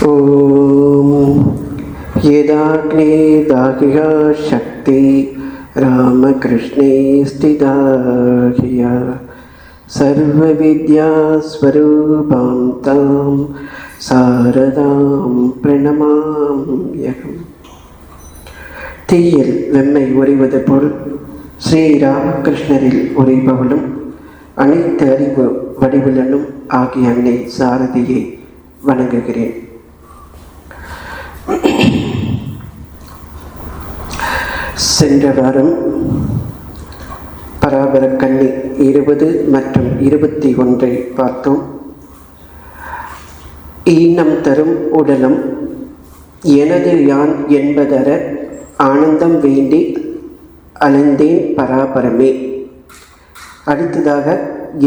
ஓம் யதாக்னே தாகியா சக்தி ராமகிருஷ்ணே ஸ்திதாகியா சர்வ வித்யா ஸ்வரூபாம் தாம் சாரதாம் பிரணமாம்யகம். தீயில் வெம்மை உறைவது போல் ஸ்ரீராமகிருஷ்ணரில் உறைபவளும் அனைத்து அறிவு வடிவிலனும் ஆகிய அன்னை சாரதியை வணங்குகிறேன். சென்ற வாரம் பராபர கன்னி 20 மற்றும் 21 பார்த்தோம். ஈனம் தரும் உடலம் எனது யான் என்பதற ஆனந்தம் வேண்டி அலைந்தேன் பராபரமே. அடுத்ததாக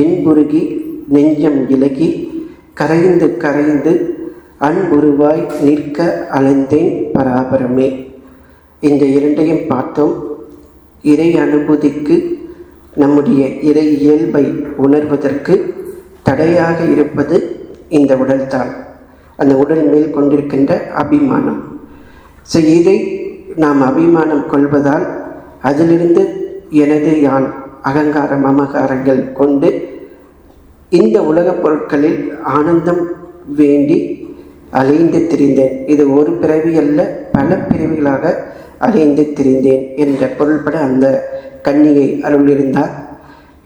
என்புருகி நெஞ்சம் இலகி கரைந்து கரைந்து அன்புருவாய் நிற்க அலைந்தேன் பராபரமே. இந்த இரண்டையும் பார்த்தோம். இறை அனுபூதிக்கு நம்முடைய இறை இயல்பை உணர்வதற்கு தடையாக இருப்பது இந்த உடல்தான், அந்த உடல் மேல் கொண்டிருக்கின்ற அபிமானம். ஸோ இதை நாம் அபிமானம் கொள்வதால் அதிலிருந்து எனது யான் அகங்காரம் மமகாரங்கள் கொண்டு இந்த உலகப் பொருட்களில் ஆனந்தம் வேண்டி அலைந்து திரிந்தேன். இது ஒரு பிறவி அல்ல, பல பிறவிகளாக அலைந்து திரிந்தேன் என்ற பொருள்பட அந்த கன்னியை அருளிருந்தார்.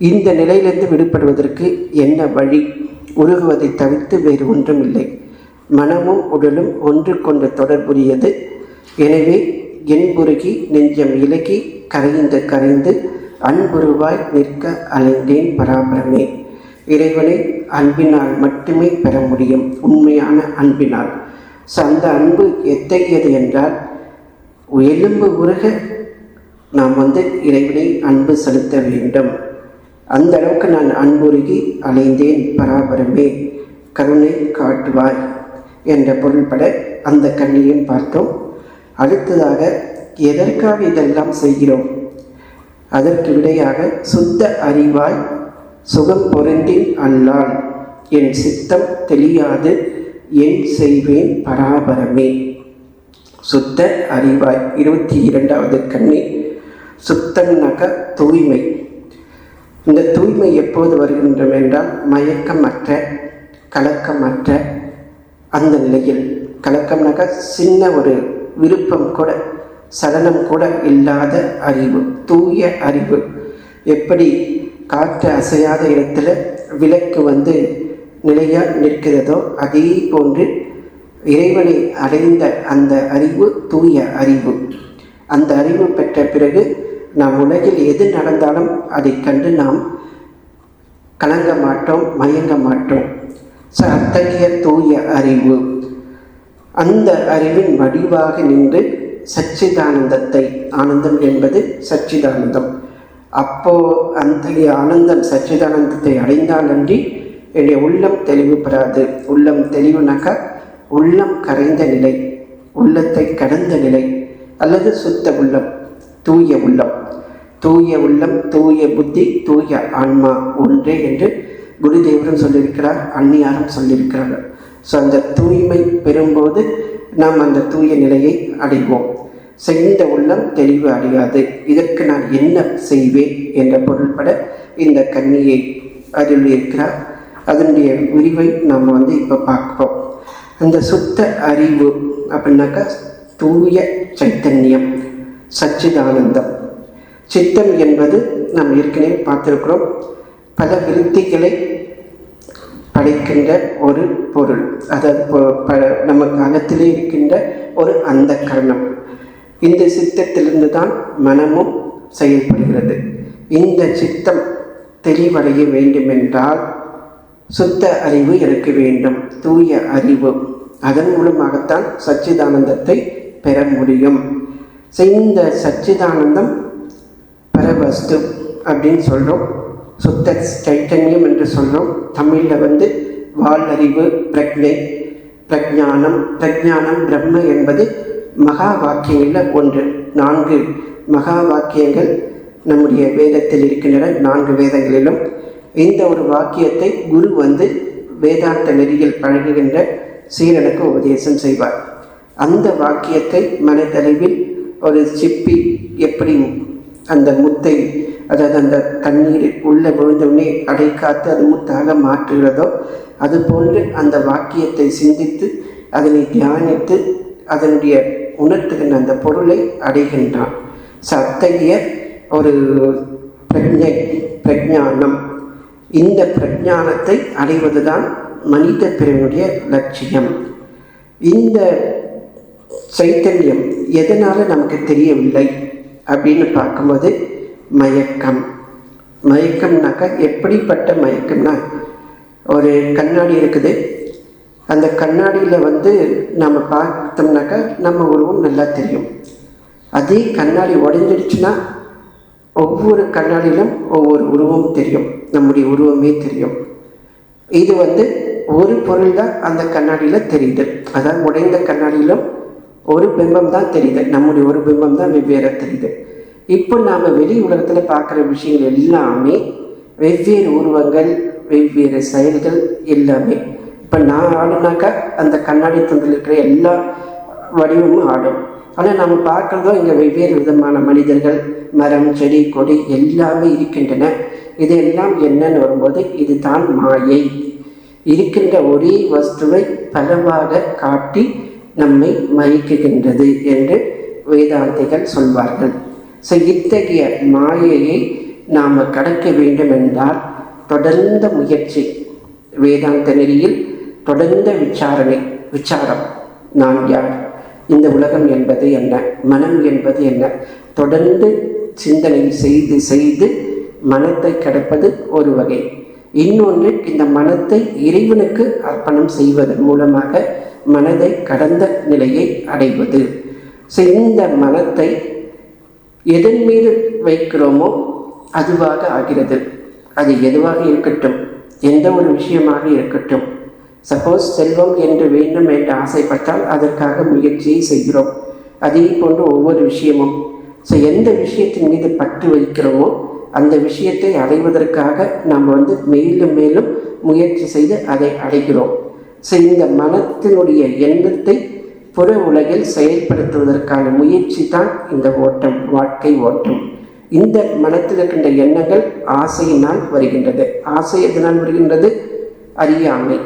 இந்த நிலையிலிருந்து விடுபடுவதற்கு என்ன வழி? உருகுவதை தவிர்த்து வேறு ஒன்றும் இல்லை. மனமும் உடலும் ஒன்றுக்கொண்டு தொடர்புரியது. எனவே என்புருகி நெஞ்சம் இலகி கரைந்து கரைந்து அன்புருவாய் நிற்க அலைந்தேன் பராபரமே. இறைவனை அன்பினால் மட்டுமே பெற முடியும், உண்மையான அன்பினால். ஸோ அந்த அன்பு எத்தகையது என்றால், எலும்பு உருக நாம் இறைவனை அன்பு செலுத்த வேண்டும். அந்த அளவுக்கு நான் அன்புருகி அலைந்தேன் பராபரமே, கருணை காட்டுவாய் என்ற பொருள்பட அந்த கண்ணியும் பார்த்தோம். அடுத்ததாக எதற்காக இதெல்லாம் செய்கிறோம்? அதற்கு விடையாக சுத்த அறிவாய் சுகம் பொருந்தின் அல்லால் என் சித்தம் தெளியாது என் செய்வேன் பராபரமே. சுத்த அறிவாய் 22வது கண்ணி. சுத்தம்னாக்க தூய்மை. இந்த தூய்மை எப்போது வருகின்றோம் என்றால் மயக்கமற்ற கலக்கமற்ற அந்த நிலையில். கலக்கம்னாக்க சின்ன ஒரு விருப்பம் கூட சலனம் கூட இல்லாத அறிவு, தூய அறிவு. எப்படி காற்று அசையாத இடத்துல விளக்கு நிலையாக நிற்கிறதோ அதே போன்று இறைவனை அடைந்த அந்த அறிவு தூய அறிவு. அந்த அறிவு பெற்ற பிறகு நாம் உலகில் எது நடந்தாலும் அதை கண்டு நாம் கலங்க மாட்டோம், மயங்க மாட்டோம். அத்தகைய தூய அறிவு, அந்த அறிவின் வடிவாக நின்று சச்சிதானந்தத்தை, ஆனந்தம் என்பது சச்சிதானந்தம். அப்போ அந்த ஆனந்தம் சச்சிதானந்தத்தை அடைந்தால் அன்றி என்னுடைய உள்ளம் தெளிவு பெறாது. உள்ளம் தெளிவுனாக்கா உள்ளம் கரைந்த நிலை, உள்ளத்தை கடந்த நிலை, அல்லது சுத்த உள்ளம், தூய உள்ளம். தூய உள்ளம், தூய புத்தி, தூய ஆன்மா ஒன்றே என்று குருதேவரும் சொல்லியிருக்கிறார், அந்நியாரும் சொல்லியிருக்கிறார்கள். ஸோ அந்த தூய்மை பெறும்போது நாம் அந்த தூய நிலையை அடைவோம். செய்த உள்ளம் தெளிவு அடையாது. இதற்கு நான் என்ன செய்வேன் என்ற பொருள்பட இந்த கன்னியை அருளியிருக்கிறார். அதனுடைய விரிவை நாம் இப்போ பார்ப்போம். அந்த சுத்த அறிவு அப்படின்னாக்கா தூய சைத்தன்யம், சச்சிதானந்தம். சித்தம் என்பது நாம் ஏற்கனவே பார்த்திருக்கிறோம், பல விருத்திகளை படைக்கின்ற ஒரு பொருள். அதாவது நமக்கு அகத்திலே இருக்கின்ற ஒரு அந்த கரணம். இந்த சித்தத்திலிருந்து தான் மனமும் செயல்படுகிறது. இந்த சித்தம் தெளிவடைய வேண்டுமென்றால் சுத்த அறிவு எனக்கு வேண்டும், தூய அறிவு. அதன் மூலமாகத்தான் சச்சிதானந்தத்தை பெற முடியும். இந்த சச்சிதானந்தம் பரவஸ்து அப்படின்னு சொல்கிறோம், சுத்த சைத்தன்யம் என்று சொல்கிறோம். தமிழில் வால் அறிவு, பிரக்ஞை, பிரஜானம். பிரஜானம் பிரம்ம என்பது மகா வாக்கியங்களில் ஒன்று. 4 மகா வாக்கியங்கள் நம்முடைய வேதத்தில் இருக்கின்றன. 4 வேதங்களிலும் இந்த ஒரு வாக்கியத்தை குரு வேதாந்த நெறியில் பழகுகின்ற சீரனுக்கு உபதேசம் செய்வார். அந்த வாக்கியத்தை மனதளவில் ஒரு சிப்பி எப்படி அந்த முத்தை, அதாவது அந்த தண்ணீர் உள்ள விழுந்தவுடனே அடைக்காத்து அது முத்தாக மாற்றுகிறதோ அதுபோன்று அந்த வாக்கியத்தை சிந்தித்து அதனை தியானித்து அதனுடைய உணர்த்துகின்ற அந்த பொருளை அடைகின்றான். அத்தகைய ஒரு பிரஜானம், இந்த பிரஜானத்தை அடைவதுதான் மனித பிறனுடைய லட்சியம். இந்த சைத்தன்யம் எதனால் நமக்கு தெரியவில்லை அப்படின்னு பார்க்கும்போது மயக்கம். மயக்கம்னாக்கா எப்படிப்பட்ட மயக்கம்னா, ஒரு கண்ணாடி இருக்குது, அந்த கண்ணாடியில் நம்ம பார்த்தோம்னாக்கா நம்ம உருவம் நல்லா தெரியும். அதே கண்ணாடி உடைஞ்சிடுச்சுன்னா ஒவ்வொரு கண்ணாடியிலும் ஒவ்வொரு உருவம் தெரியும், நம்முடைய உருவமே தெரியும். இது ஒரு பொருள் தான் அந்த கண்ணாடியில் தெரியுது. அதாவது உடைந்த கண்ணாடியிலும் ஒரு பிம்பம் தான் தெரியுது, நம்முடைய ஒரு பிம்பம் தான் வெவ்வேறு தெரியுது. இப்போ நாம் வெளி உலகத்தில் பார்க்குற விஷயங்கள் எல்லாமே வெவ்வேறு உருவங்கள், வெவ்வேறு செயல்கள் எல்லாமே. இப்போ நான் ஆடுனாக்கா அந்த கண்ணாடி துண்டில் இருக்கிற எல்லா வடிவமும் ஆடும். ஆனால் நம்ம பார்க்குறதோ இங்கே வெவ்வேறு விதமான மனிதர்கள், மரம், செடி, கொடி எல்லாமே இருக்கின்றன. இதெல்லாம் என்னன்னு வரும்போது இதுதான் மாயை. இருக்கின்ற ஒரே வஸ்துவை பலவாக காட்டி நம்மை மயக்குகின்றது என்று வேதாந்திகள் சொல்வார்கள். இத்தகைய மாயையை நாம் கடக்க வேண்டும் என்றால் தொடர்ந்த முயற்சி, வேதாந்த நெறியில் தொடர்ந்த விசாரம். நான் யார், இந்த உலகம் என்பது என்ன, மனம் என்பது என்ன, தொடர்ந்து சிந்தனை செய்து செய்து மனத்தை கடப்பது ஒரு வகை. இன்னொன்று, இந்த மனத்தை இறைவனுக்கு அர்ப்பணம் செய்வதன் மூலமாக மனதை கடந்த நிலையை அடைவது. இந்த மனத்தை எதன் மீது வைக்கிறோமோ அதுவாக ஆகிறது. அது எதுவாக இருக்கட்டும், எந்த ஒரு விஷயமாக இருக்கட்டும். சப்போஸ் செல்வம் என்று வேண்டும் என்று ஆசைப்பட்டால் அதற்காக முயற்சியை செய்கிறோம். அதே போன்று ஒவ்வொரு விஷயமும் எந்த விஷயத்தின் மீது பற்று வைக்கிறோமோ அந்த விஷயத்தை அடைவதற்காக நாம் மேலும் மேலும் முயற்சி செய்து அதை அடைகிறோம். இந்த மனத்தினுடைய எண்ணத்தை புற உலகில் செயல்படுத்துவதற்கான முயற்சி தான் இந்த ஓட்டம், வாழ்க்கை ஓட்டம். இந்த மனத்தில் இருக்கின்ற எண்ணங்கள் ஆசையினால் வருகின்றது. ஆசை எதனால் வருகின்றது? அறியாமை.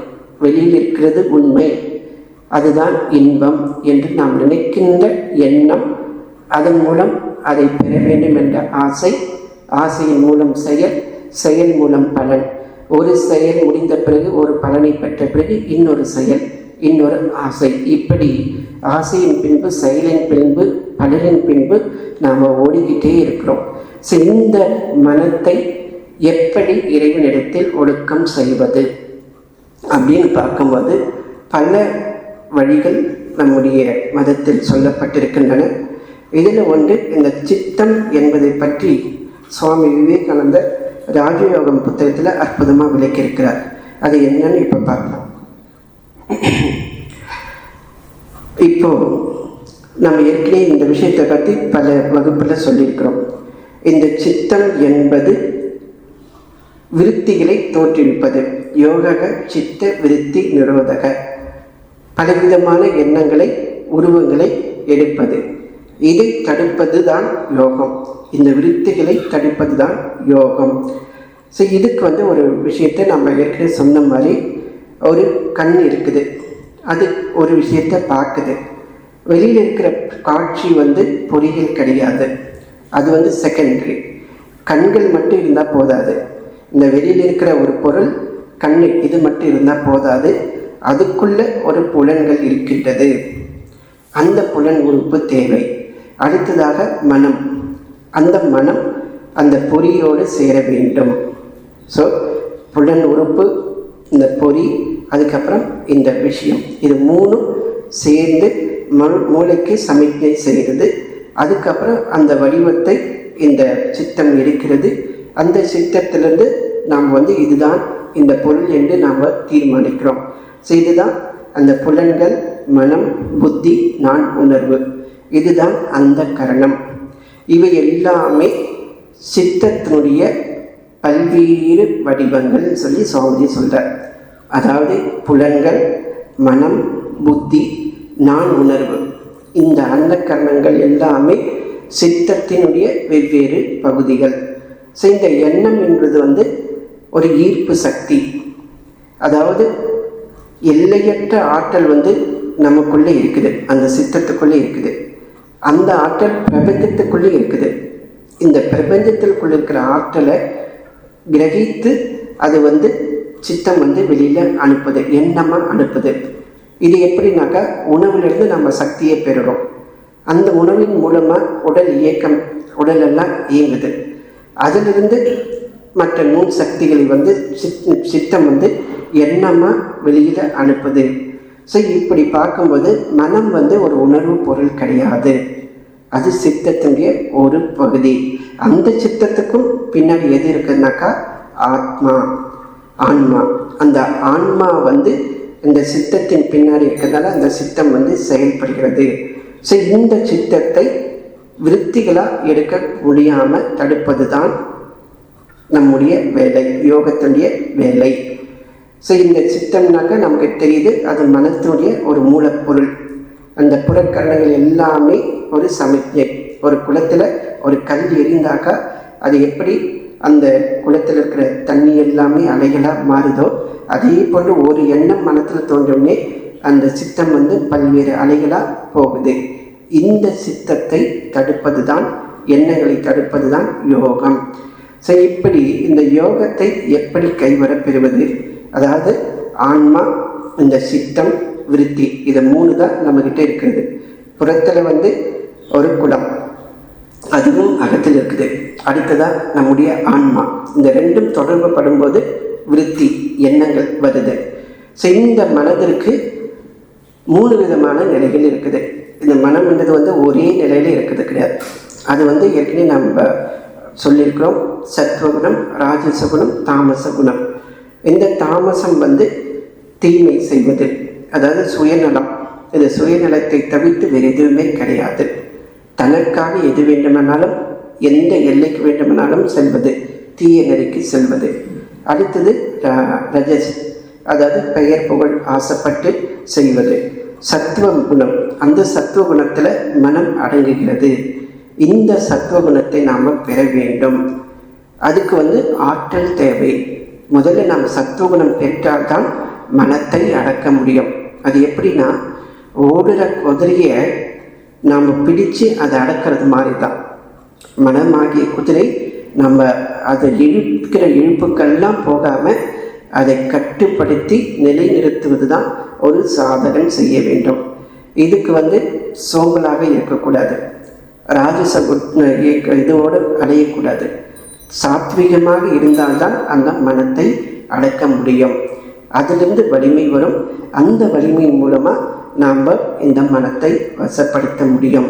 வெளியில் இருக்கிறது உண்மை, அதுதான் இன்பம் என்று நாம் நினைக்கின்ற எண்ணம். அதன் மூலம் அதை பெற வேண்டும் என்ற ஆசை, ஆசையின் மூலம் செயல், செயல் மூலம் பலன். ஒரு செயல் முடிந்த பிறகு, ஒரு பலனை பெற்ற பிறகு இன்னொரு செயல், இன்னொரு ஆசை. இப்படி ஆசையின் பின்பு, செயலின் பின்பு, பலனின் பின்பு நாம் ஓடிக்கிட்டே இருக்கிறோம். இந்த மனத்தை எப்படி இறைவனிடத்தில் ஒடுக்கம் செய்வது அப்படின்னு பார்க்கும்போது பல வழிகள் நம்முடைய மதத்தில் சொல்லப்பட்டிருக்கின்றன. இதில் ஒன்று, இந்த சித்தம் என்பதை பற்றி சுவாமி விவேகானந்தர் ராஜயோகம் புத்தகத்தில் அற்புதமாக விளக்கியிருக்கிறார். அது என்னன்னு இப்போ பார்க்கலாம். இப்போ நம்ம ஏற்கனவே இந்த விஷயத்தை பற்றி பல வகுப்பில் சொல்லியிருக்கிறோம். இந்த சித்தம் என்பது விருத்திகளை தோற்றுவிப்பது. யோக சித்த விருத்தி நிரோதக, பலவிதமான எண்ணங்களை, உருவங்களை எடுப்பது. இதை தடுப்பது தான் யோகம். இந்த விருத்திகளை தடுப்பது தான் யோகம். இதுக்கு ஒரு விஷயத்தை நம்ம ஏற்கனவே சொன்ன மாதிரி, ஒரு கண் இருக்குது, அது ஒரு விஷயத்தை பார்க்குது. வெளியில் இருக்கிற காட்சி பொறியியல் கிடையாது, அது செகண்டரி. கண்கள் மட்டும் இருந்தால் போதாது. இந்த வெளியில் இருக்கிற ஒரு பொருள் கண்ணு, இது மட்டும் இருந்தால் போதாது. அதுக்குள்ள ஒரு புலன்கள் இருக்கின்றது, அந்த புலன் உறுப்பு தேவை. அடுத்ததாக மனம், அந்த மனம் அந்த பொறியோடு சேர வேண்டும். புலன் உறுப்பு, இந்த பொறி, அதுக்கப்புறம் இந்த விஷயம், இது மூணும் சேர்ந்து மூளைக்கு சமிக்ஞை செய்கிறது. அதுக்கப்புறம் அந்த வடிவத்தை இந்த சித்தம் இருக்கிறது. அந்த சித்தத்திலிருந்து நாம் இதுதான் இந்த பொருள் என்று நாம் தீர்மானிக்கிறோம். இதுதான் அந்த புலன்கள், மனம், புத்தி, நான் உணர்வு. இதுதான் அந்த கரணம். இவை எல்லாமே சித்தத்தினுடைய பல்வேறு வடிவங்கள் சொல்லி சுவாமிஜி சொல்கிறார். அதாவது புலன்கள், மனம், புத்தி, நான் உணர்வு, இந்த அந்த கரணங்கள் எல்லாமே சித்தத்தினுடைய வெவ்வேறு பகுதிகள். ஸோ இந்த எண்ணம் என்பது ஒரு ஈர்ப்பு சக்தி, அதாவது எல்லையற்ற ஆற்றல் நமக்குள்ளே இருக்குது, அந்த சித்தத்துக்குள்ளே இருக்குது. அந்த ஆற்றல் பிரபஞ்சத்துக்குள்ளே இருக்குது. இந்த பிரபஞ்சத்திற்குள்ள இருக்கிற ஆற்றலை கிரகித்து அது சித்தம் வெளியில் அனுப்புது, எண்ணமாக அனுப்புது. இது எப்படின்னாக்கா, உணவிலிருந்து நம்ம சக்தியை பெறுகிறோம். அந்த உணவின் மூலமாக உடல் இயக்கம், உடலெல்லாம் இயங்குது. அதிலிருந்து மற்ற நூல் சக்திகளை சித்தம் எண்ணமாக வெளியில் அனுப்புது. ஸோ இப்படி பார்க்கும்போது மனம் ஒரு உணர்வு பொருள் கிடையாது, அது சித்தத்தினுடைய ஒரு பகுதி. அந்த சித்தத்துக்கும் பின்னாடி எது இருக்குதுனாக்கா ஆத்மா, ஆன்மா. அந்த ஆன்மா இந்த சித்தத்தின் பின்னாடி இருக்கிறதால அந்த சித்தம் செயல்படுகிறது. ஸோ இந்த சித்தத்தை விருத்திகளாக எடுக்க முடியாமல் தடுப்பது தான் நம்முடைய வேலை, யோகத்தினுடைய வேலை. ஸோ இந்த சித்தம்னாக்கா நமக்கு தெரியுது, அது மனத்தினுடைய ஒரு மூலப்பொருள். அந்த புறக்கரணங்கள் எல்லாமே ஒரு சமிக்ஞை. ஒரு குளத்தில் ஒரு கல் எரிந்தாக்கா அது எப்படி அந்த குளத்தில் இருக்கிற தண்ணி எல்லாமே அலைகளாக மாறுதோ, அதே போன்று ஒரு எண்ணம் மனத்தில் தோன்றவுடனே அந்த சித்தம் பல்வேறு அலைகளாக போகுது. இந்த சித்தத்தை தடுப்பது தான், எண்ணங்களை தடுப்பது தான் யோகம். ஸோ இப்படி இந்த யோகத்தை எப்படி கைவர பெறுவது, அதாவது ஆன்மா, இந்த சித்தம், விருத்தி, இது 3 தான் நம்மக்கிட்ட இருக்கிறது. புறத்தில் ஒரு குடம், அதுவும் அகத்தில் இருக்குது. அடுத்ததாக நம்முடைய ஆன்மா. இந்த ரெண்டும் தொடர்பு படும்போது விருத்தி, எண்ணங்கள் வருது. ஸோ இந்த மனதிற்கு 3 விதமான நிலைகள் இருக்குது. இந்த மனம் என்பது ஒரே நிலையில் இருக்கிறது கிடையாது. அது ஏற்கனவே நம்ம சொல்லியிருக்கிறோம், சத்வகுணம், ராஜசகுணம், தாமச குணம். இந்த தாமசம் தீமை செய்வது, அதாவது சுயநலம். இந்த சுயநலத்தை தவிர்த்து வேறு எதுவுமே கிடையாது. தனக்காக எது வேண்டுமானாலும், எந்த எல்லைக்கு வேண்டுமானாலும் செல்வது, தீய நெறிக்கு செல்வது. அடுத்தது ரஜஸ், அதாவது பெயர் புகழ் ஆசைப்பட்டு செய்வது. சத்துவ குணம், அந்த சத்துவ குணத்தில் மனம் அடங்குகிறது. இந்த சத்துவ குணத்தை நாம் பெற வேண்டும். அதுக்கு ஆற்றல் தேவை. முதல்ல நாம் சத்துவகுணம் பெற்றால்தான் மனத்தை அடக்க முடியும். அது எப்படின்னா, ஓடுற குதிரையை நாம் பிடிச்சு அதை அடக்கிறது மாதிரி தான். மனமாகிய குதிரை நம்ம அதை இழுக்கிற இழுப்புக்கெல்லாம் போகாமல் அதை கட்டுப்படுத்தி நிலைநிறுத்துவது தான் ஒரு சாதகன் செய்ய வேண்டும். இதுக்கு சோம்பலாக இருக்கக்கூடாது, ராஜச இதோடு அடையக்கூடாது. சாத்விகமாக இருந்தால்தான் அந்த மனத்தை அடக்க முடியும். அதிலிருந்து வலிமை வரும். அந்த வலிமையின் மூலமாக நாம் இந்த மனத்தை வசப்படுத்த முடியும்.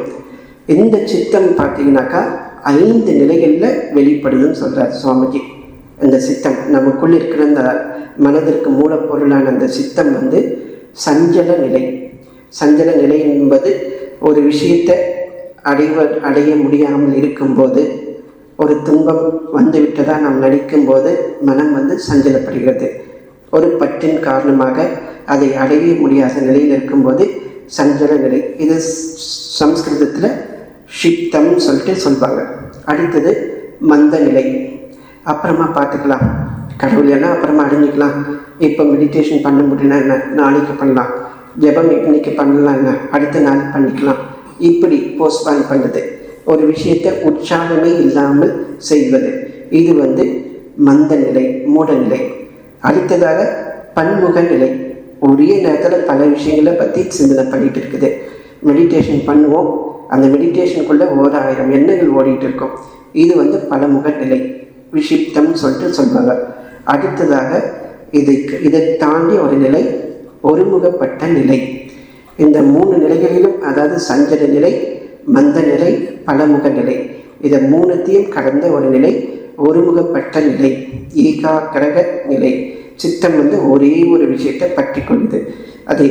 இந்த சித்தம் பார்த்தீங்கன்னாக்கா 5 நிலைகளில் வெளிப்படுதுன்னு சொல்கிறார் சுவாமிஜி. இந்த சித்தம் நமக்குள் இருக்கிற அந்த மனதிற்கு மூலப்பொருளான அந்த சித்தம் சஞ்சல நிலை. சஞ்சல நிலை என்பது ஒரு விஷயத்தை அடைய முடியாமல் இருக்கும்போது, ஒரு துன்பம் வந்துவிட்டதாக நாம் நடிக்கும்போது மனம் சஞ்சலப்படுகிறது. ஒரு பற்றின் காரணமாக அதை அடைய முடியாத நிலையில் இருக்கும்போது சஞ்சல நிலை. இது சம்ஸ்கிருதத்தில் ஷிப்தம் சொல்லிட்டு சொல்வாங்க. அடுத்தது மந்த நிலை. அப்புறமா பார்த்துக்கலாம், கடவுள் எல்லாம் அப்புறமா அடைஞ்சிக்கலாம். இப்போ மெடிடேஷன் பண்ண முடியல என்ன, நாளைக்கு பண்ணலாம். ஜெபம் இன்னைக்கு பண்ணலாம் என்ன, அடுத்த நாள் பண்ணிக்கலாம். இப்படி போஸ்ட்பான் பண்ணுறது, ஒரு விஷயத்தை உற்சாகமே இல்லாமல் செய்வது, இது மந்த நிலை, மூட நிலை. அடுத்ததாக பன்முக நிலை. ஒரே நேரத்தில் பல விஷயங்களை பற்றி சிந்தனை பண்ணிகிட்டு இருக்குது. மெடிடேஷன் பண்ணுவோம், அந்த மெடிடேஷனுக்குள்ளே 1000 எண்ணங்கள் ஓடிட்டு இருக்கும். இது பலமுக நிலை, விஷிப்தம் சொல்லிட்டு சொல்வாங்க. அடுத்ததாக இதை தாண்டி ஒரு நிலை, ஒருமுகப்பட்ட நிலை. இந்த 3 நிலைகளிலும், அதாவது சஞ்சல நிலை, மந்த நிலை, பலமுக நிலை, இதை 3த்தையும் கடந்த ஒரு நிலை ஒருமுகப்பட்ட நிலை, ஏகாக்கிரக நிலை. சித்தம் ஒரே ஒரு விஷயத்தை பற்றி கொள்ளுது. அது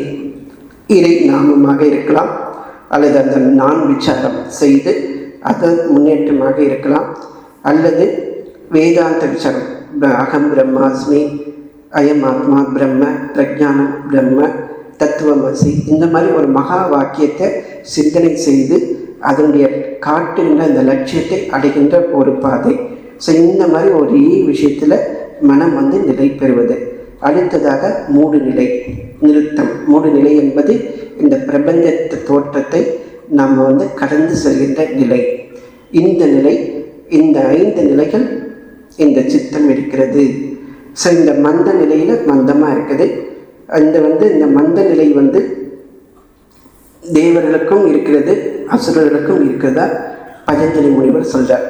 இறை நாமமாக இருக்கலாம், அல்லது அந்த நான் விசாரம் செய்து அது முன்னேற்றமாக இருக்கலாம், அல்லது வேதாந்த விசாரம், அகம் பிரம்மாஸ்மி, அயம் ஆத்மா பிரம்ம, பிரஜானம் பிரம்ம, தத்துவமசி, இந்த மாதிரி ஒரு மகா வாக்கியத்தை சிந்தனை செய்து அதனுடைய காட்டுகின்ற அந்த லட்சியத்தை அடைகின்ற ஒரு பாதை. ஸோ இந்த மாதிரி ஒரே விஷயத்தில் மனம் நிலை பெறுவது. அடுத்ததாக மூடு நிலை, நிறுத்தம். மூடு நிலை என்பது இந்த பிரபஞ்ச தோற்றத்தை நாம் கடந்து செல்கின்ற நிலை. இந்த நிலை, இந்த 5 நிலைகள் இந்த சித்தம் இருக்கிறது. ஸோ இந்த மந்த நிலையில் மந்தமாக இருக்குது. இந்த மந்த நிலை தேவர்களுக்கும் இருக்கிறது, அசுரர்களுக்கும் இருக்கிறதா பதஞ்சலி முனிவர் சொல்கிறார்.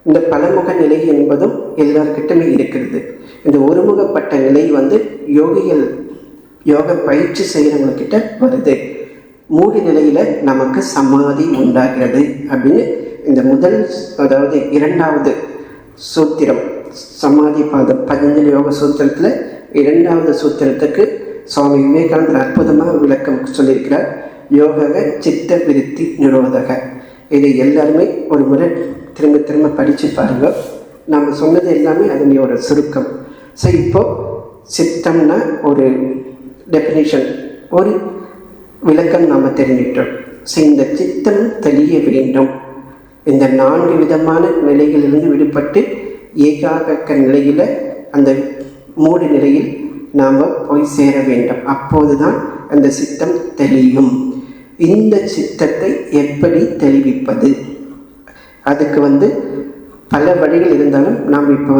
இந்த பலமுக நிலை என்பதும் எல்லார்கிட்டமே இருக்கிறது. இந்த ஒருமுகப்பட்ட நிலை யோகிகள் யோக பயிற்சி செய்கிறவங்கக்கிட்ட வருது. மூடு நிலையில் நமக்கு சமாதி உண்டாகிறது அப்படின்னு இந்த முதல், அதாவது 2வது சூத்திரம் சமாதி பாதம் பதஞ்சலி யோக சூத்திரத்தில் 2வது சூத்திரத்துக்கு சுவாமி விவேகானந்தர் அற்புதமாக விளக்கம் சொல்லியிருக்கிறார். யோக சித்த விருத்தி நிரோதக. இதை எல்லாருமே ஒரு முறை திரும்ப திரும்ப படித்து பாருங்க. நம்ம சொன்னது எல்லாமே அதனுடைய ஒரு சுருக்கம். ஸோ இப்போது சித்தம்னா ஒரு டெஃபினிஷன், ஒரு விளக்கம் நாம் தெரிஞ்சிட்டோம். ஸோ இந்த சித்தம் தெளிய வேண்டும். இந்த 4 விதமான நிலைகளிலிருந்து விடுபட்டு ஏகாக நிலையில் அந்த மூடு நிலையில் நாம் போய் சேர வேண்டும். அப்போது தான் அந்த சித்தம் தெளியும். இந்த சித்தத்தை எப்படி தெளிவிப்பது? அதுக்கு பல வழிகள் இருந்தாலும் நாம் இப்போ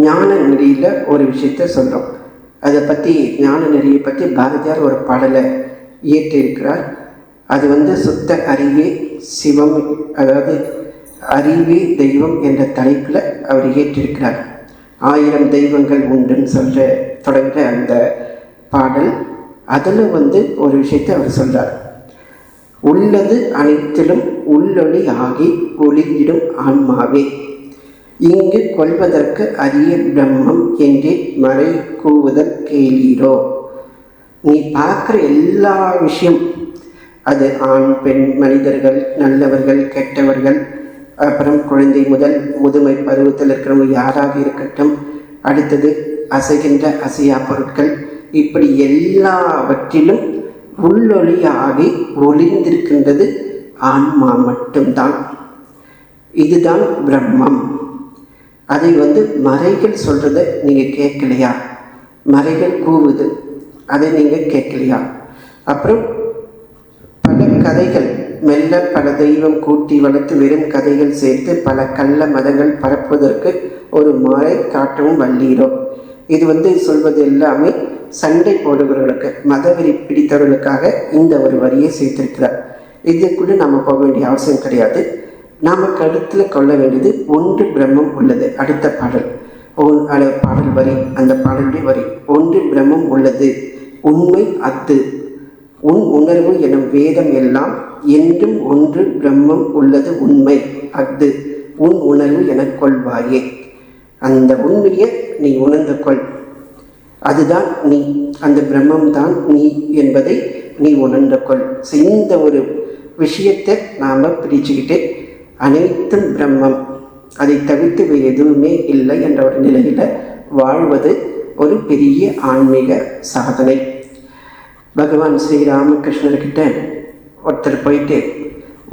ஞான நெறியில் ஒரு விஷயத்தை சொல்கிறோம். அதை பற்றி, ஞான நெறியை பற்றி பாரதியார் ஒரு பாடலை இயற்றியிருக்கிறார். அது சுத்த அறிவே சிவம், அதாவது அறிவே தெய்வம் என்ற தலைப்பில் அவர் இயற்றியிருக்கிறார். 1000 தெய்வங்கள் உண்டுன்னு சொல்கிற தொடங்குற அந்த பாடல், அதில் ஒரு விஷயத்தை அவர் சொல்கிறார். உள்ளது அனைத்திலும் உள்ளொளி ஆகி ஒளிந்திடும் ஆன்மாவே, இங்கு கொள்வதற்கு அரிய பிரம்மம் என்றே மறை கூவுதல் கேளீரோ. நீ பார்க்குற எல்லா விஷயம், அது ஆண் பெண், மனிதர்கள், நல்லவர்கள், கெட்டவர்கள், அப்புறம் குழந்தை முதல் முதுமை பருவத்தில் இருக்கிறவங்க யாராக இருக்கட்டும், அடுத்தது அசைகின்ற அசையா பொருட்கள், இப்படி எல்லாவற்றிலும் உள்ளொளியாகி ஒளிந்திருக்கின்றது ஆன்மா மட்டும்தான். இதுதான் பிரம்மம். அதை மறைகள் சொல்கிறத நீங்கள் கேட்கலையா? மறைகள் கூவுது, அதை நீங்கள் கேட்கலையா? அப்புறம் பல கதைகள், மெல்ல பல தெய்வம் கூட்டி வளர்த்து வெறும் கதைகள் சேர்த்து பல கள்ள மதங்கள் பரப்புவதற்கு ஒரு மறை காட்டவும் வல்லீரோ. இது சொல்வது எல்லாமே சண்டை போடுபவர்களுக்கு, மதவெறி பிடித்தவர்களுக்காக இந்த ஒரு வரியை சேர்த்திருக்கிறார். இதுக்குள்ள நம்ம போக வேண்டிய அவசியம் கிடையாது. நாம் கருத்தில் கொள்ள வேண்டியது ஒன்று பிரம்மம் உள்ளது. அடுத்த பாடல் பாடல் வரி, அந்த பாடலுடைய வரி, ஒன்று பிரம்மம் உள்ளது உண்மை அத்து, உன் உணர்வு எனும் வேதம் எல்லாம் என்றும் ஒன்று பிரம்மம் உள்ளது உண்மை அஃது, உன் உணர்வு எனக் கொள்வாயே. அந்த உண்மையை நீ உணர்ந்து கொள், அதுதான் நீ, அந்த பிரம்மம் தான் நீ என்பதை நீ உணர்ந்து கொள். இந்த ஒரு விஷயத்தை நாம் பிரிச்சுக்கிட்டு அனைத்தும் பிரம்மம், அதை தவிர்த்து வேறு எதுவுமே இல்லை என்ற ஒரு நிலையில் வாழ்வது ஒரு பெரிய ஆன்மீக சாதனை. பகவான் ஸ்ரீராமகிருஷ்ணர்கிட்ட ஒருத்தர் போயிட்டு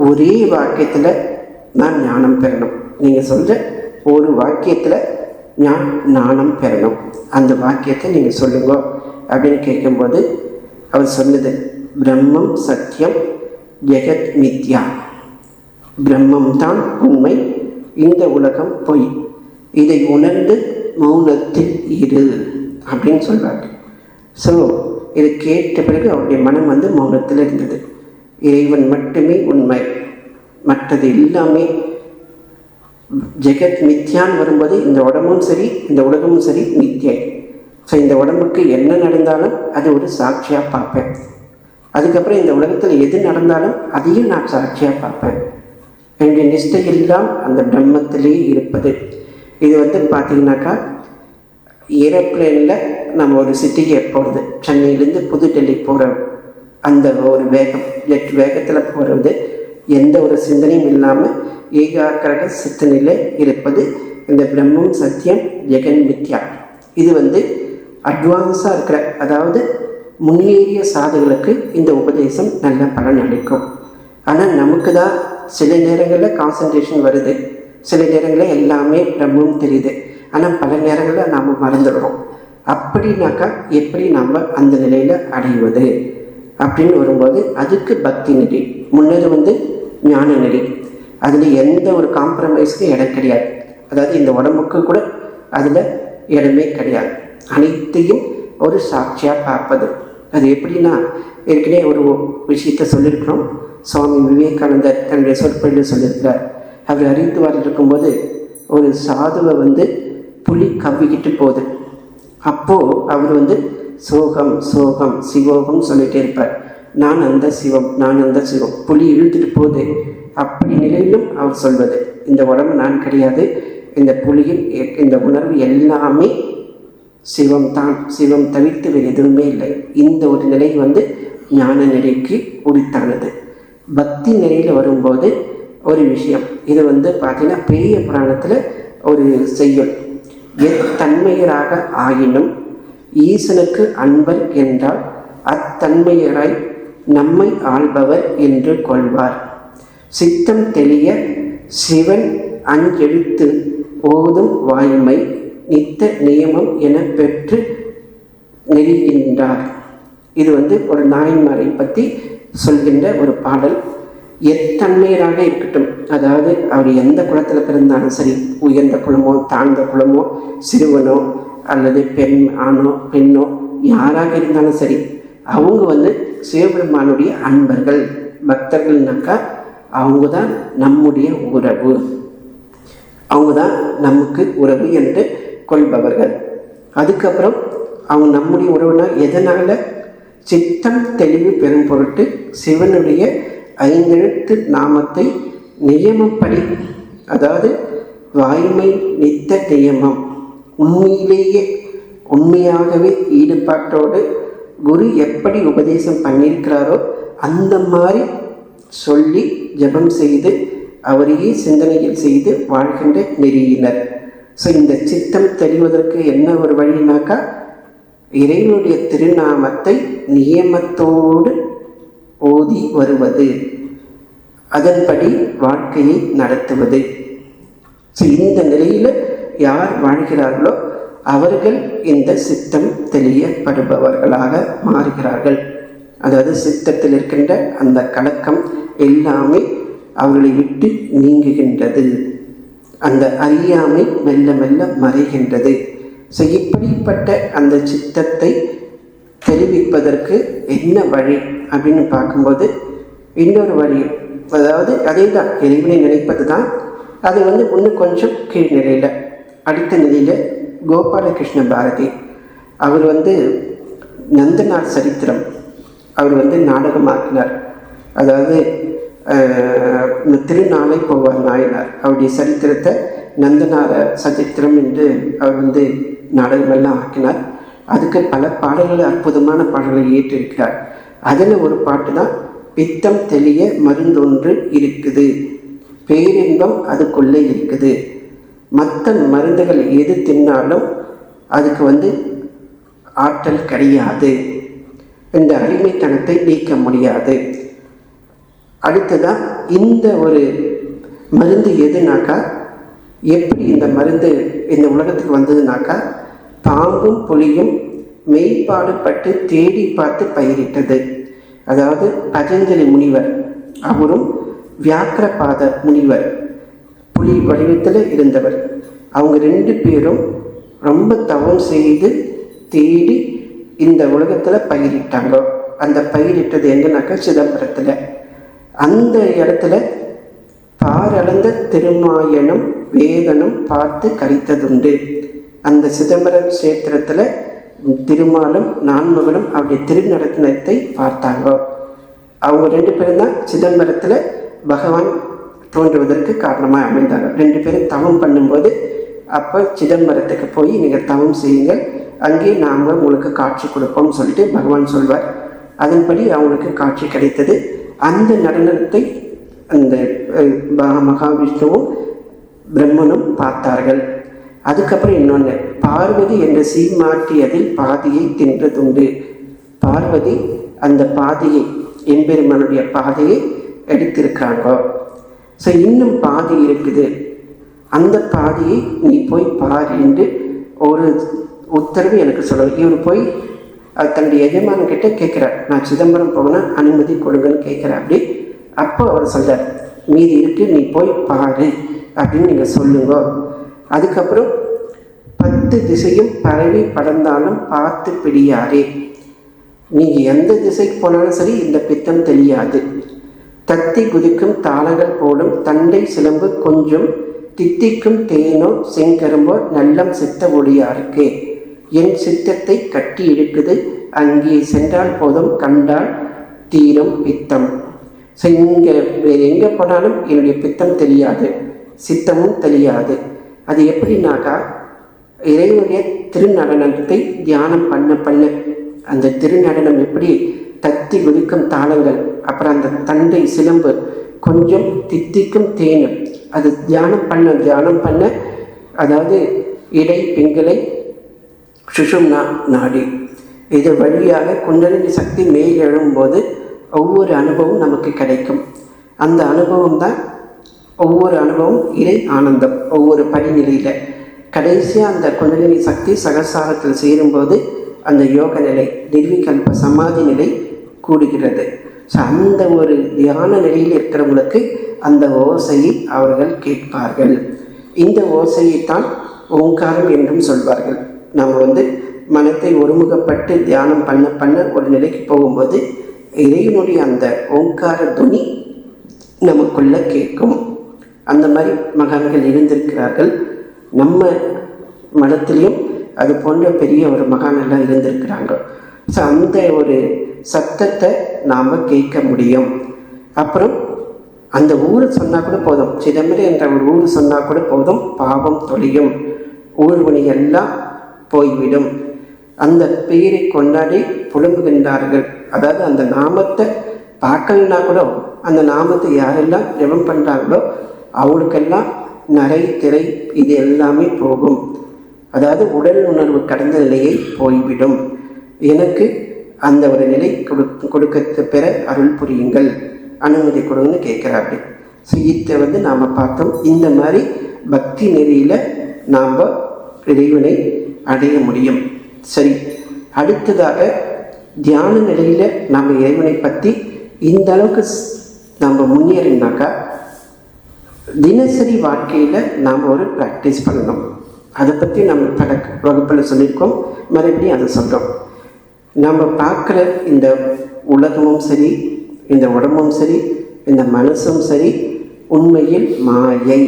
ஒரே வாக்கியத்தில் நான் ஞானம் பெறணும், நீங்கள் சொல்கிற ஒரு வாக்கியத்தில் நான் ஞானம் பெறணும், அந்த வாக்கியத்தை நீங்கள் சொல்லுங்க அப்படின்னு கேட்கும்போது அவர் சொன்னது, பிரம்மம் சத்தியம் ஜெகத் மித்யா, பிரம்மம் தான் உண்மை, இந்த உலகம் பொய், இதை உணர்ந்து மௌனத்தில் இரு அப்படின்னு சொல்கிறாங்க. ஸோ இதை கேட்ட பிறகு அவருடைய மனம் மௌனத்தில் இருந்தது. இறைவன் மட்டுமே உண்மை, மற்றது எல்லாமே ஜெகத் மித்யான்னு வரும்போது இந்த உடம்பும் சரி இந்த உலகமும் சரி மித்யை. ஸோ இந்த உடம்புக்கு என்ன நடந்தாலும் அது ஒரு சாட்சியாக பார்ப்பேன், அதுக்கப்புறம் இந்த உலகத்தில் எது நடந்தாலும் அதையும் நான் சாட்சியாக பார்ப்பேன். என்னுடைய நிஷ்டையெல்லாம் அந்த பிரம்மத்திலே இருப்பது. இது பார்த்தீங்கன்னாக்கா ஏரோப்ளேனில் நம்ம ஒரு சிட்டிக்கு போகிறது, சென்னையிலேருந்து புதுடெல்லி போகிற அந்த ஒரு வேகம், ஜெட் வேகத்தில் போகிறது, எந்த ஒரு சிந்தனையும் இல்லாமல் ஏகாக்கிரக சித்தனிலே இருப்பது இந்த பிரம்மம் சத்தியம் ஜெகன் மித்யா. இது அட்வான்ஸாக இருக்கிற, அதாவது முன்னேறிய சாதுகளுக்கு இந்த உபதேசம் நல்ல பலன் அளிக்கும். ஆனால் நமக்கு தான் சில நேரங்களில் கான்சன்ட்ரேஷன் வருது, சில நேரங்களில் எல்லாமே பிரம்மம் தெரியுது, ஆனால் பல நேரங்களில் நாம் மறந்துடுறோம். அப்படின்னாக்கா எப்படி நாம் அந்த நிலையில் அடைவது அப்படின்னு வரும்போது அதுக்கு பக்தி நெறி, முன்னது ஞான நெறி. அதில் எந்த ஒரு காம்ப்ரமைஸுக்கும் இடம் கிடையாது. அதாவது இந்த உடம்புக்கு கூட அதில் இடமே கிடையாது. அனைத்தையும் ஒரு சாட்சியாக பார்ப்பது. அது எப்படின்னா, ஏற்கனவே ஒரு விஷயத்தை சொல்லியிருக்கிறோம். சுவாமி விவேகானந்தர் தன்னுடைய சொற்பொழில் சொல்லியிருக்கிறார். அவர் ஹரித்துவாரில் இருக்கும்போது ஒரு சாதுவை புலி கவ்விக்கிட்டு போகுது. அப்போது அவர் சோகம் சோகம் சிவோகம் சொல்லிகிட்டே இருப்பார். நான் அந்த சிவம், நான் அந்த சிவம். புலி இழுத்துட்டு போகுது. அப்படி நிலையிலும் அவர் சொல்வது, இந்த உடம்பு நான் கிடையாது, இந்த புலியின் இந்த உணர்வு எல்லாமே சிவம் தான், சிவம் தவிர்த்து வேறு எதுவுமே இல்லை. இந்த ஒரு நிலை ஞான நிலைக்கு உரித்தானது. பக்தி நிலையில் வரும்போது ஒரு விஷயம், இது பார்த்தீங்கன்னா பெரிய புராணத்தில் ஒரு செய்யுள், எத்தன்மையராக ஆயினும் ஈசனுக்கு அன்பர் என்றால் அத்தன்மையராய் நம்மை ஆள்பவர் என்று கொள்வார். சித்தம் தெளிய சிவன் அஞ்செழுத்து ஓதும் வாய்மை நித்த நியமம் என பெற்று நெறிகின்றார். இது ஒரு நாயன்மாரை பற்றி சொல்கின்ற ஒரு பாடல். எத்தன்மையராக இருக்கட்டும், அதாவது அவர் எந்த குலத்தில் பிறந்தாலும் சரி, உயர்ந்த குலமோ தாழ்ந்த குலமோ, சிறுவனோ அல்லது பெண் ஆணோ பெண்ணோ யாராக இருந்தாலும் சரி, அவங்க சிவபெருமானுடைய அன்பர்கள், பக்தர்கள்னாக்கா அவங்க தான் நம்முடைய உறவு, அவங்க தான் நமக்கு உறவு என்று கொள்பவர்கள். அதுக்கப்புறம் அவங்க நம்முடைய உறவுனா எதனால்? சித்தம் தெளிவு பெறும் பொருட்டு சிவனுடைய 5 எழுத்து நாமத்தை நியமப்படி, அதாவது வாய்மை நித்த நியமம், உண்மையாகவே ஈடுபாட்டோடு குரு எப்படி உபதேசம் பண்ணியிருக்கிறாரோ அந்த மாதிரி சொல்லி ஜபம் செய்து அவரையே சிந்தனையில் செய்து வாழ்கின்ற நெறியினர். ஸோ இந்த சித்தம் தெளிவதற்கு என்ன ஒரு வழினாக்கா, இறைவனுடைய திருநாமத்தை நியமத்தோடு ஓதி வருவது, அதன்படி வாழ்க்கையை நடத்துவது. ஸோ இந்த நிலையில் யார் வாழ்கிறார்களோ அவர்கள் இந்த சித்தம் தெளியப்படுபவர்களாக மாறுகிறார்கள். அதாவது சித்தத்தில் இருக்கின்ற அந்த கலக்கம் எல்லாமே அவர்களை விட்டு நீங்குகின்றது, அந்த அறியாமை மெல்ல மெல்ல மறைகின்றது. ஸோ இப்படிப்பட்ட அந்த சித்தத்தை தெரிவிப்பதற்கு என்ன வழி அப்படின்னு பார்க்கும்போது இன்னொரு வழி, அதாவது அதே தான் இறைவனை நினைப்பது தான். அது இன்னும் கொஞ்சம் கீழ்நிலையில், அடுத்த நிலையில் கோபாலகிருஷ்ண பாரதி அவர் நந்தனார் சரித்திரம் அவர் நாடகமாக்கினார். அதாவது திருநாளை போவார் நாயனார் அவருடைய சரித்திரத்தை நந்தனார சரித்திரம் என்று அவர் நாடகமெல்லாம் ஆக்கினார். அதுக்கு பல பாடல்களை, அற்புதமான பாடல்களை ஏற்றிருக்கிறார். அதில் ஒரு பாட்டு தான், பித்தம் தெளிய மருந்தொன்று இருக்குது, பேரின்பம் அதுக்குள்ளே இருக்குது, மற்ற மருந்துகள் எது தின்னாலும் அதுக்கு ஆற்றல் கிடையாது, இந்த அடிமைத்தனத்தை நீக்க முடியாது. அடுத்ததான் இந்த ஒரு மருந்து எதுனாக்கா, எப்படி இந்த மருந்து இந்த உலகத்துக்கு வந்ததுனாக்கா, பாம்பும் புலியும் மெய்ப்பாடுபட்டு தேடி பார்த்து பயிரிட்டது. அதாவது பதஞ்சலி முனிவர் அவரும் வியாக்கிரபாத முனிவர் புலி வடிவத்தில் இருந்தவர், அவங்க 2 பேரும் ரொம்ப தவம் செய்து தேடி இந்த உலகத்தில் பயிரிட்டாங்க. அந்த பயிரிட்டது எங்கன்னாக்கா சிதம்பரத்தில். அந்த இடத்துல பாரளந்த திருமாயனும் வேதனும் பார்த்து கரித்ததுண்டு. அந்த சிதம்பரம் கஷேத்திரத்தில் திருமாலும் நான்மகனும் அவருடைய திருநடனத்தை பார்த்தாங்க. அவங்க 2 பேரும் தான் சிதம்பரத்தில் பகவான் தோன்றுவதற்கு காரணமாக அமைந்தாங்க. 2 பேரும் தவம் பண்ணும்போது, அப்போ சிதம்பரத்துக்கு போய் நீங்கள் தவம் செய்யுங்கள், அங்கே நாங்கள் உங்களுக்கு காட்சி கொடுப்போம் சொல்லிட்டு பகவான் சொல்வார். அதன்படி அவங்களுக்கு காட்சி கிடைத்தது. அந்த நடனத்தை அந்த மகாவிஷ்ணுவும் பிரம்மனும் பார்த்தார்கள். அதுக்கப்புறம் இன்னொன்று, பார்வதி என்ற சீமாட்டியதில் பாதியை தின்றதுண்டு. பார்வதி அந்த பாதையை, எம்பெருமானுடைய பாதையை எடுத்திருக்காங்க. ஸோ இன்னும் பாதி இருக்குது, அந்த பாதையை நீ போய் பார் என்று ஒரு உத்தரவு எனக்கு சொல்லணும். இவர் போய் தன்னுடைய எஜமான்கிட்ட கேட்குறார், நான் சிதம்பரம் போகணும், அனுமதி கொடுங்கன்னு கேட்குறேன். அப்படி அப்போ அவர் சொல்கிறார், மீதி இருக்கு, நீ போய் பாரு அப்படின்னு நீங்கள் சொல்லுங்க. அதுக்கப்புறம் 10 திசையும் பரவி படர்ந்தாலும் பார்த்து பிடியாரே. நீங்கள் எந்த திசைக்கு போனாலும் சரி இந்த பித்தம் தெரியாது. தத்தி குதிக்கும் தாளங்கள் போடும் தண்டை சிலம்பு கொஞ்சம் தித்திக்கும் தேனோ செங்கரும்போ நல்லம் சித்த ஒளியாருக்கு. என் சித்தத்தை கட்டி இழுக்குது, அங்கே சென்றால் போதும் கண்டால் தீரும் பித்தம். ஸோ இங்கே வேறு எங்கே போனாலும் என்னுடைய பித்தம் தெரியாது, சித்தமும் தெரியாது. அது எப்படின்னாக்கா, இறைவனுடைய திருநடனத்தை தியானம் பண்ண அந்த திருநடனம் எப்படி தத்தி குதிக்கும் தாளங்கள், அப்புறம் அந்த தண்டை சிலம்பு கொஞ்சம் தித்திக்கும் தேனும், அது தியானம் பண்ண அதாவது இடை பிங்களை சுஷும்னா நாடி, இது வழியாக குண்டலினி சக்தி மேல் எழும்போது ஒவ்வொரு அனுபவம் நமக்கு கிடைக்கும். அந்த அனுபவம் தான் ஒவ்வொரு அனுபவம் இறை ஆனந்தம். ஒவ்வொரு படிநிலையில் கடைசியாக அந்த குண்டலினி சக்தி சகசாரத்தில் சேரும்போது அந்த யோக நிலை, நிர்விகல்ப சமாதி நிலை கூடுகிறது. ஸோ அந்த ஒரு தியான நிலையில் இருக்கிறவங்களுக்கு அந்த ஓசையை அவர்கள் கேட்பார்கள். இந்த ஓசையைத்தான் ஓங்காரம் என்றும் சொல்வார்கள். நம்ம மனத்தை ஒருமுகப்பட்டு தியானம் பண்ண ஒரு நிலைக்கு போகும்போது இறைவனுடைய அந்த ஓங்கார துணி நமக்குள்ள கேட்கும். அந்த மாதிரி மகான்கள் இருந்திருக்கிறார்கள். நம்ம மனத்திலையும் அது போன்ற பெரிய ஒரு மகானெல்லாம் இருந்திருக்கிறாங்க. ஸோ அந்த ஒரு சத்தத்தை நாம் கேட்க முடியும். அப்புறம் அந்த ஊர் சொன்னால் கூட போதும், சிதம்பரம் என்ற ஒரு ஊர் சொன்னால் கூட போதும், பாவம் தொழியும், ஊர்வனி எல்லாம் போய்விடும். அந்த பெயரை கொண்டாடி புலம்புகின்றார்கள். அதாவது அந்த நாமத்தை பார்க்கலன்னா கூட அந்த நாமத்தை யாரெல்லாம் ஜெபம் பண்ணுறாங்களோ அவங்களுக்கெல்லாம் நரை திரை இது எல்லாமே போகும். அதாவது உடல் உணர்வு கடந்த நிலையை போய்விடும். எனக்கு அந்த ஒரு நிலை கொடுக்க பெற அருள் புரியுங்கள், அனுமதி கொடுங்கன்னு கேட்குறாரு. ஸோ இதை நாம் பார்த்தோம். இந்த மாதிரி பக்தி நெறியில் நாம் இறைவனை அடைய முடியும். சரி, அடுத்ததாக தியான நிலையில் நாம் இறைவனை பற்றி இந்த அளவுக்கு நம்ம முன்னேறினாக்கா தினசரி வாழ்க்கையில் நாம் ஒரு ப்ராக்டிஸ் பண்ணணும். அதை பற்றி நம்ம பல வகுப்பில் சொல்லியிருக்கோம், மறுபடியும் அதை சொல்கிறோம். நம்ம பார்க்குற இந்த உலகமும் சரி, இந்த உடம்பும் சரி, இந்த மனசும் சரி, உண்மையில் மாயை.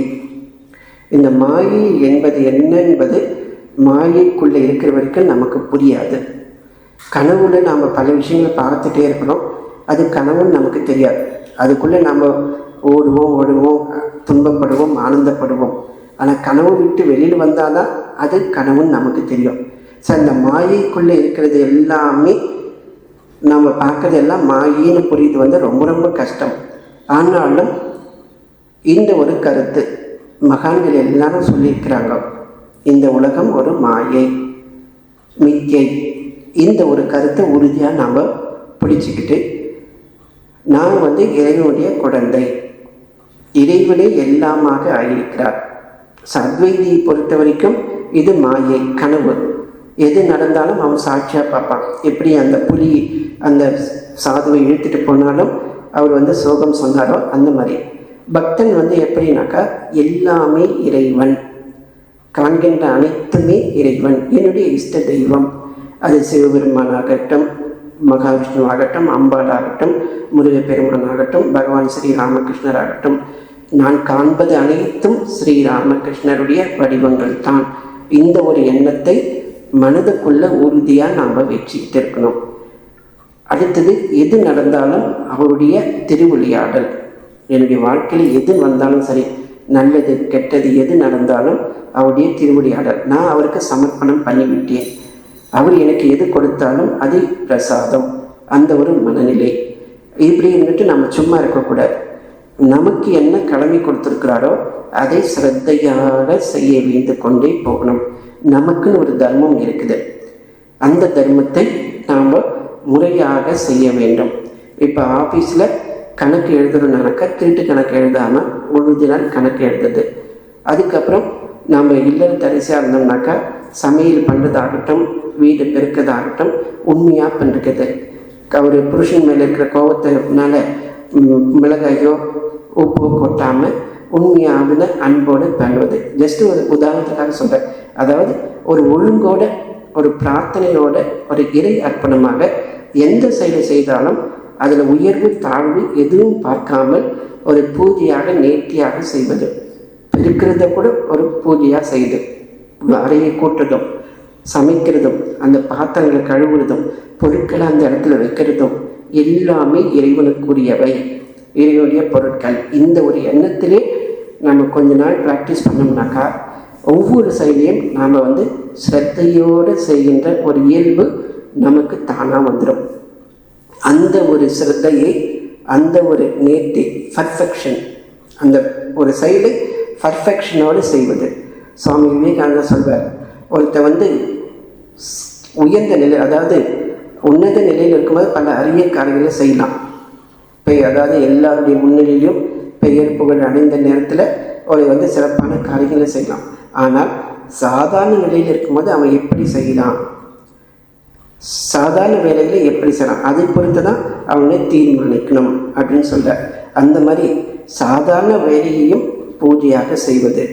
இந்த மாயை என்பது என்ன என்பது மாயைக்குள்ளே இருக்கிற வரைக்கும் நமக்கு புரியாது. கனவுல நாம் பல விஷயங்களை பார்த்துட்டே இருக்கிறோம், அது கனவுன்னு நமக்கு தெரியாது. அதுக்குள்ளே நாம் ஓடுவோம், துன்பப்படுவோம், ஆனந்தப்படுவோம். ஆனால் கனவு விட்டு வெளியில் வந்தால் தான் அது கனவுன்னு நமக்கு தெரியும். ஸோ அந்த மாயைக்குள்ளே இருக்கிறது எல்லாமே நாம் பார்க்குறது எல்லாம் மாயின்னு புரியுது ரொம்ப ரொம்ப கஷ்டம். ஆனாலும் இந்த ஒரு கருத்து மகான்கள் எல்லாரும் சொல்லியிருக்கிறாங்க, இந்த உலகம் ஒரு மாயை, மித்யை. இந்த ஒரு கருத்தை உறுதியாக நாம் பிடிச்சிக்கிட்டு நான் இறைவனுடைய குழந்தை, இறைவனே எல்லாமாக ஆகியிருக்கிறார். அத்வைதியை பொறுத்த வரைக்கும் இது மாயை, கனவு. எது நடந்தாலும் அவன் சாட்சியாக பார்ப்பான். எப்படி அந்த புலி அந்த சாதுவை இழுத்துட்டு போனாலும் அவர் சோகம் சொன்னாரோ அந்த மாதிரி பக்தன் எப்படின்னாக்கா எல்லாமே இறைவன், காண்கின்ற அனைத்துமே இறைவன், என்னுடைய இஷ்ட தெய்வம். அது சிவபெருமானாகட்டும், மகாவிஷ்ணு ஆகட்டும், அம்பாள் ஆகட்டும், முருகப்பெருமான் ஆகட்டும், பகவான் ஸ்ரீராமகிருஷ்ணர் ஆகட்டும், நான் காண்பது அனைத்தும் ஸ்ரீராமகிருஷ்ணருடைய வடிவங்கள் தான். இந்த ஒரு எண்ணத்தை மனதுக்குள்ள உறுதியாக நாம் வச்சுக்கிட்டு இருக்கணும். அடுத்தது எது நடந்தாலும் அவருடைய திருவிளையாடல். என்னுடைய வாழ்க்கையில் எது வந்தாலும் சரி, நல்லது கெட்டது எது நடந்தாலும் அவருடைய திருவிளையாடல். நான் அவருக்கு சமர்ப்பணம் பண்ணிவிட்டேன். அவர் எனக்கு எது கொடுத்தாலும் அது பிரசாதம். அந்த ஒரு மனநிலை. இப்படி இருந்துட்டு நம்ம சும்மா இருக்கக்கூடாது. நமக்கு என்ன கடமை கொடுத்துருக்கிறாரோ அதை சிரத்தையாக செய்ய வைத்து கொண்டே போகணும். நமக்குன்னு ஒரு தர்மம் இருக்குது. அந்த தர்மத்தை நாம் முறையாக செய்ய வேண்டும். இப்போ ஆஃபீஸில் கணக்கு எழுதணும்னாக்கா திருட்டு கணக்கு எழுதாமல் ஒழுதினால் கணக்கு எழுதுது. அதுக்கப்புறம் நம்ம இல்லத்தரசியாக இருந்தோம்னாக்கா சமையல் பண்ணுறதாகட்டும், வீடு பெருக்கிறதாகட்டும் உண்மையாக பண்ணுறது. ஒரு புருஷன் மேலே இருக்கிற கோபத்தினால மிளகாயோ உப்பு கொட்டாமல் உண்மையாக அன்போடு பண்ணுவது. ஜஸ்ட் ஒரு உதாரணத்துக்காக சொல்கிறேன். அதாவது ஒரு ஒழுங்கோட, ஒரு பிரார்த்தனையோட, ஒரு இறை அர்ப்பணமாக எந்த செயலை செய்தாலும் அதில் உயர்வு தாழ்வு எதுவும் பார்க்காமல் ஒரு பூஜையாக நேர்த்தியாக செய்வது. பெருக்கிறத கூட ஒரு பூஜையாக செய்து அறையை கூட்டுறதும், சமைக்கிறதும், அந்த பாத்திரங்களை கழுவுறதும், பொருட்களை அந்த இடத்துல வைக்கிறதும் எல்லாமே இறைவனுக்குரியவை, இறைவனுடைய பொருட்கள். இந்த ஒரு எண்ணத்திலே நம்ம கொஞ்ச நாள் ப்ராக்டிஸ் பண்ணோம்னாக்கா ஒவ்வொரு செயலையும் நாம் ஸ்ரத்தையோடு செய்கின்ற ஒரு இயல்பு நமக்கு தானாக வந்துடும். அந்த ஒரு ஸ்ரத்தையை, அந்த ஒரு நேர்த்தி, பர்ஃபெக்ஷன், அந்த ஒரு செயலை பர்ஃபெக்ஷனோடு செய்வது. சுவாமி விவேகானந்தர் சொல்வார், ஒருத்த உயர்ந்த நிலை, அதாவது உன்னத நிலையில் இருக்கும்போது பல அரிய காரியங்களை செய்யலாம். அதாவது எல்லாருடைய முன்னிலையிலும் பெயர் புகழ் அடைந்த நேரத்தில் ஒரு சிறப்பான காரியங்களை செய்யலாம். ஆனால் சாதாரண நிலையில் இருக்கும்போது அவன் எப்படி செய்யலாம், சாதாரண வேலைகளை எப்படி செய்யலாம், அதை பொறுத்து தான் அவனை தீர்மானிக்கணும் அப்படின்னு சொல்கிறார். அந்த மாதிரி சாதாரண வேலையையும் பூஜையாக செய்வது.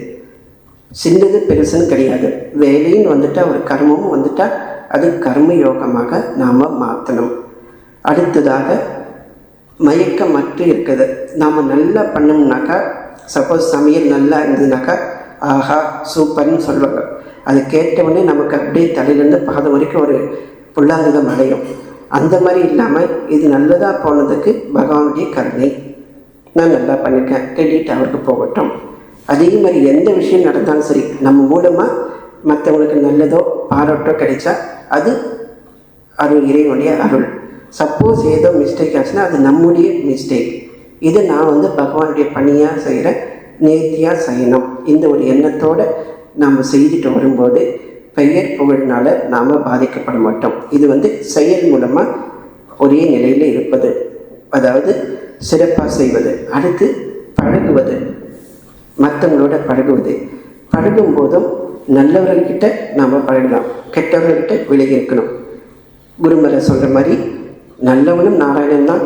சின்னது பெருசுன்னு கிடையாது. வேலைன்னு வந்துட்டால் ஒரு கர்மமும் வந்துட்டால் அது கர்ம யோகமாக நாம் மாற்றணும். அடுத்ததாக மயக்கமற்று இருக்குது. நாம் நல்லா பண்ணோம்னாக்கா, சப்போஸ் சமையல் நல்லா இருந்ததுனாக்கா ஆஹா சூப்பர்னு சொல்லுவாங்க. அது கேட்டவுடனே நமக்கு அப்படியே தலையிலேருந்து பாதம் வரைக்கும் ஒரு புல்லாங்குதம் அடையும். அந்த மாதிரி இல்லாமல் இது நல்லதாக போனதுக்கு பகவானுடைய கருணை, நான் நல்லா பண்ணியிருக்கேன், கிரெடிட் அவருக்கு போகட்டும். அதே மாதிரி எந்த விஷயம் நடந்தாலும் சரி, நம்ம மூலமாக மற்றவங்களுக்கு நல்லதோ பாராட்டோ கிடைச்சா அது அருள், இறைவனுடைய அருள். சப்போஸ் ஏதோ மிஸ்டேக் ஆச்சுன்னா அது நம்முடைய மிஸ்டேக். இதை நான் பகவானுடைய பணியாக செய்கிறேன், நேர்த்தியாக செய்யணும். இந்த ஒரு எண்ணத்தோடு நாம் செய்துட்டு வரும்போது பெயர் புகழ்னால நாம் பாதிக்கப்பட மாட்டோம். இது செயல் மூலமாக ஒரே நிலையில் இருப்பது, அதாவது சிறப்பாக செய்வது. அடுத்து பழகுவது, மற்றவங்களோட பழகுவது. பழகும் போதும் நல்லவர்கள்கிட்ட நாம் பழகலாம், கெட்டவர்கள்கிட்ட விலகி இருக்கணும். குருமலை சொல்கிற மாதிரி நல்லவனும் நாராயணன் தான்,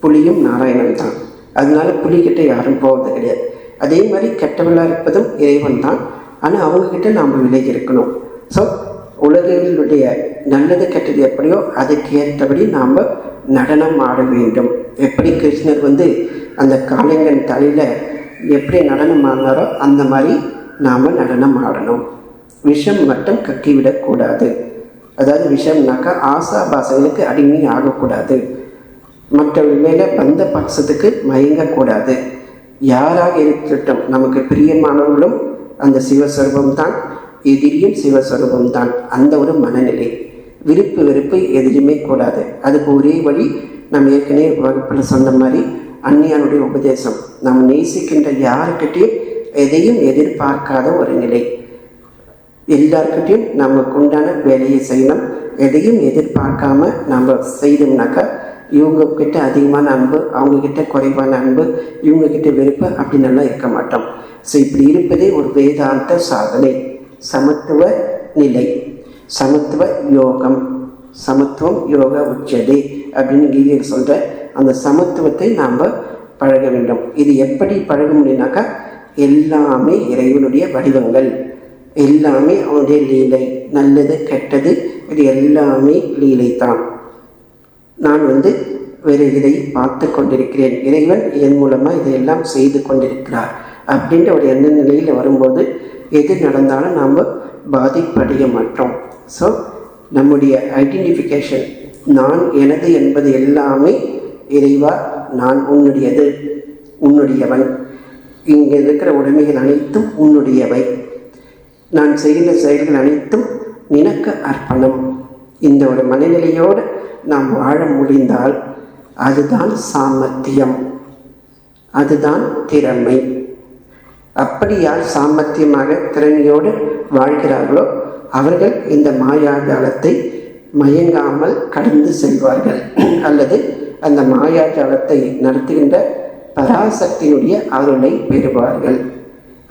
புலியும் நாராயணன் தான். அதனால புலிகிட்ட யாரும் போவது கிடையாது. அதே மாதிரி கெட்டவர்களாக இருப்பதும் இறைவன் தான். ஆனால் அவங்கக்கிட்ட நாம் விலகி இருக்கணும். ஸோ உலகினுடைய நல்லது கெட்டது எப்படியோ அதுக்கு ஏற்றபடி நாம் நடனம் ஆட வேண்டும். எப்படி கிருஷ்ணர் அந்த காளிங்கன் தலையில் எப்படி நடனம் ஆடினாரோ அந்த மாதிரி நாம் நடனம் ஆடணும். விஷம் மட்டும் கக்கிவிடக்கூடாது. அதாவது விஷம்னாக்கா ஆசாபாசங்களுக்கு அடிமை ஆகக்கூடாது. மற்றவர்கள் மேலே வந்த பட்சத்துக்கு மயங்கக்கூடாது. யாராக இருக்கட்டும், நமக்கு பிரியமானவர்களும் அந்த சிவஸ்வரூபம் தான், எதிரியும் சிவஸ்வரூபம் தான். அந்த ஒரு மனநிலை, விருப்பு வெறுப்பு எதிலுமே கூடாது. அதுக்கு ஒரே வழி, நம்ம ஏற்கனவே வகுப்பில் சொன்ன மாதிரி அந்நியானுடைய உபதேசம். நாம் நேசிக்கின்ற யாருக்கிட்டையும் எதையும் எதிர்பார்க்காத ஒரு நிலை. எல்லாருக்கிட்டையும் நமக்கு உண்டான வேலையை செய்யணும். எதையும் எதிர்பார்க்காம நம்ம செய்தோம்னாக்கா இவங்கக்கிட்ட அதிகமான அன்பு, அவங்கக்கிட்ட குறைவான அன்பு, இவங்கக்கிட்ட வெறுப்பு அப்படின்னெல்லாம் இருக்க மாட்டோம். ஸோ இப்படி இருப்பதே ஒரு வேதாந்த சாதனை, சமத்துவ நிலை, சமத்துவ யோகம். சமத்துவம் யோக உச்சதே அப்படின்னு கீதையில் சொல்கிற அந்த சமத்துவத்தை நாம் பழக வேண்டும். இது எப்படி பழக முடியும்னாக்கா, எல்லாமே இறைவனுடைய வடிவங்கள், எல்லாமே அவனுடைய லீலை. நல்லது கெட்டது இது எல்லாமே லீலை தான். நான் வேறு இதை பார்த்து கொண்டிருக்கிறேன், இறைவன் என் மூலமாக இதையெல்லாம் செய்து கொண்டிருக்கிறார் அப்படின்ற ஒரு எண்ண நிலையில் வரும்போது எது நடந்தாலும் நாம் பாதிப்படைய மாட்டோம். ஸோ நம்முடைய ஐடென்டிஃபிகேஷன், நான் எனது என்பது எல்லாமே இறைவா நான் உன்னுடையது, உன்னுடையவன், இங்கே இருக்கிற உடைமைகள் அனைத்தும் உன்னுடையவை, நான் செய்கின்ற செயல்கள் அனைத்தும் நினக்கு அர்ப்பணம். இந்த ஒரு மனநிலையோடு நாம் வாழ முடிந்தால் அதுதான் சாமர்த்தியம், அதுதான் திறமை. அப்படி யார் சாமர்த்தியமாக திறமையோடு வாழ்கிறார்களோ அவர்கள் இந்த மாயாஜாலத்தை மயங்காமல் கடந்து செல்வார்கள். அல்லது அந்த மாயாஜாலத்தை நடத்துகின்ற பராசக்தியினுடைய அருளை பெறுவார்கள்.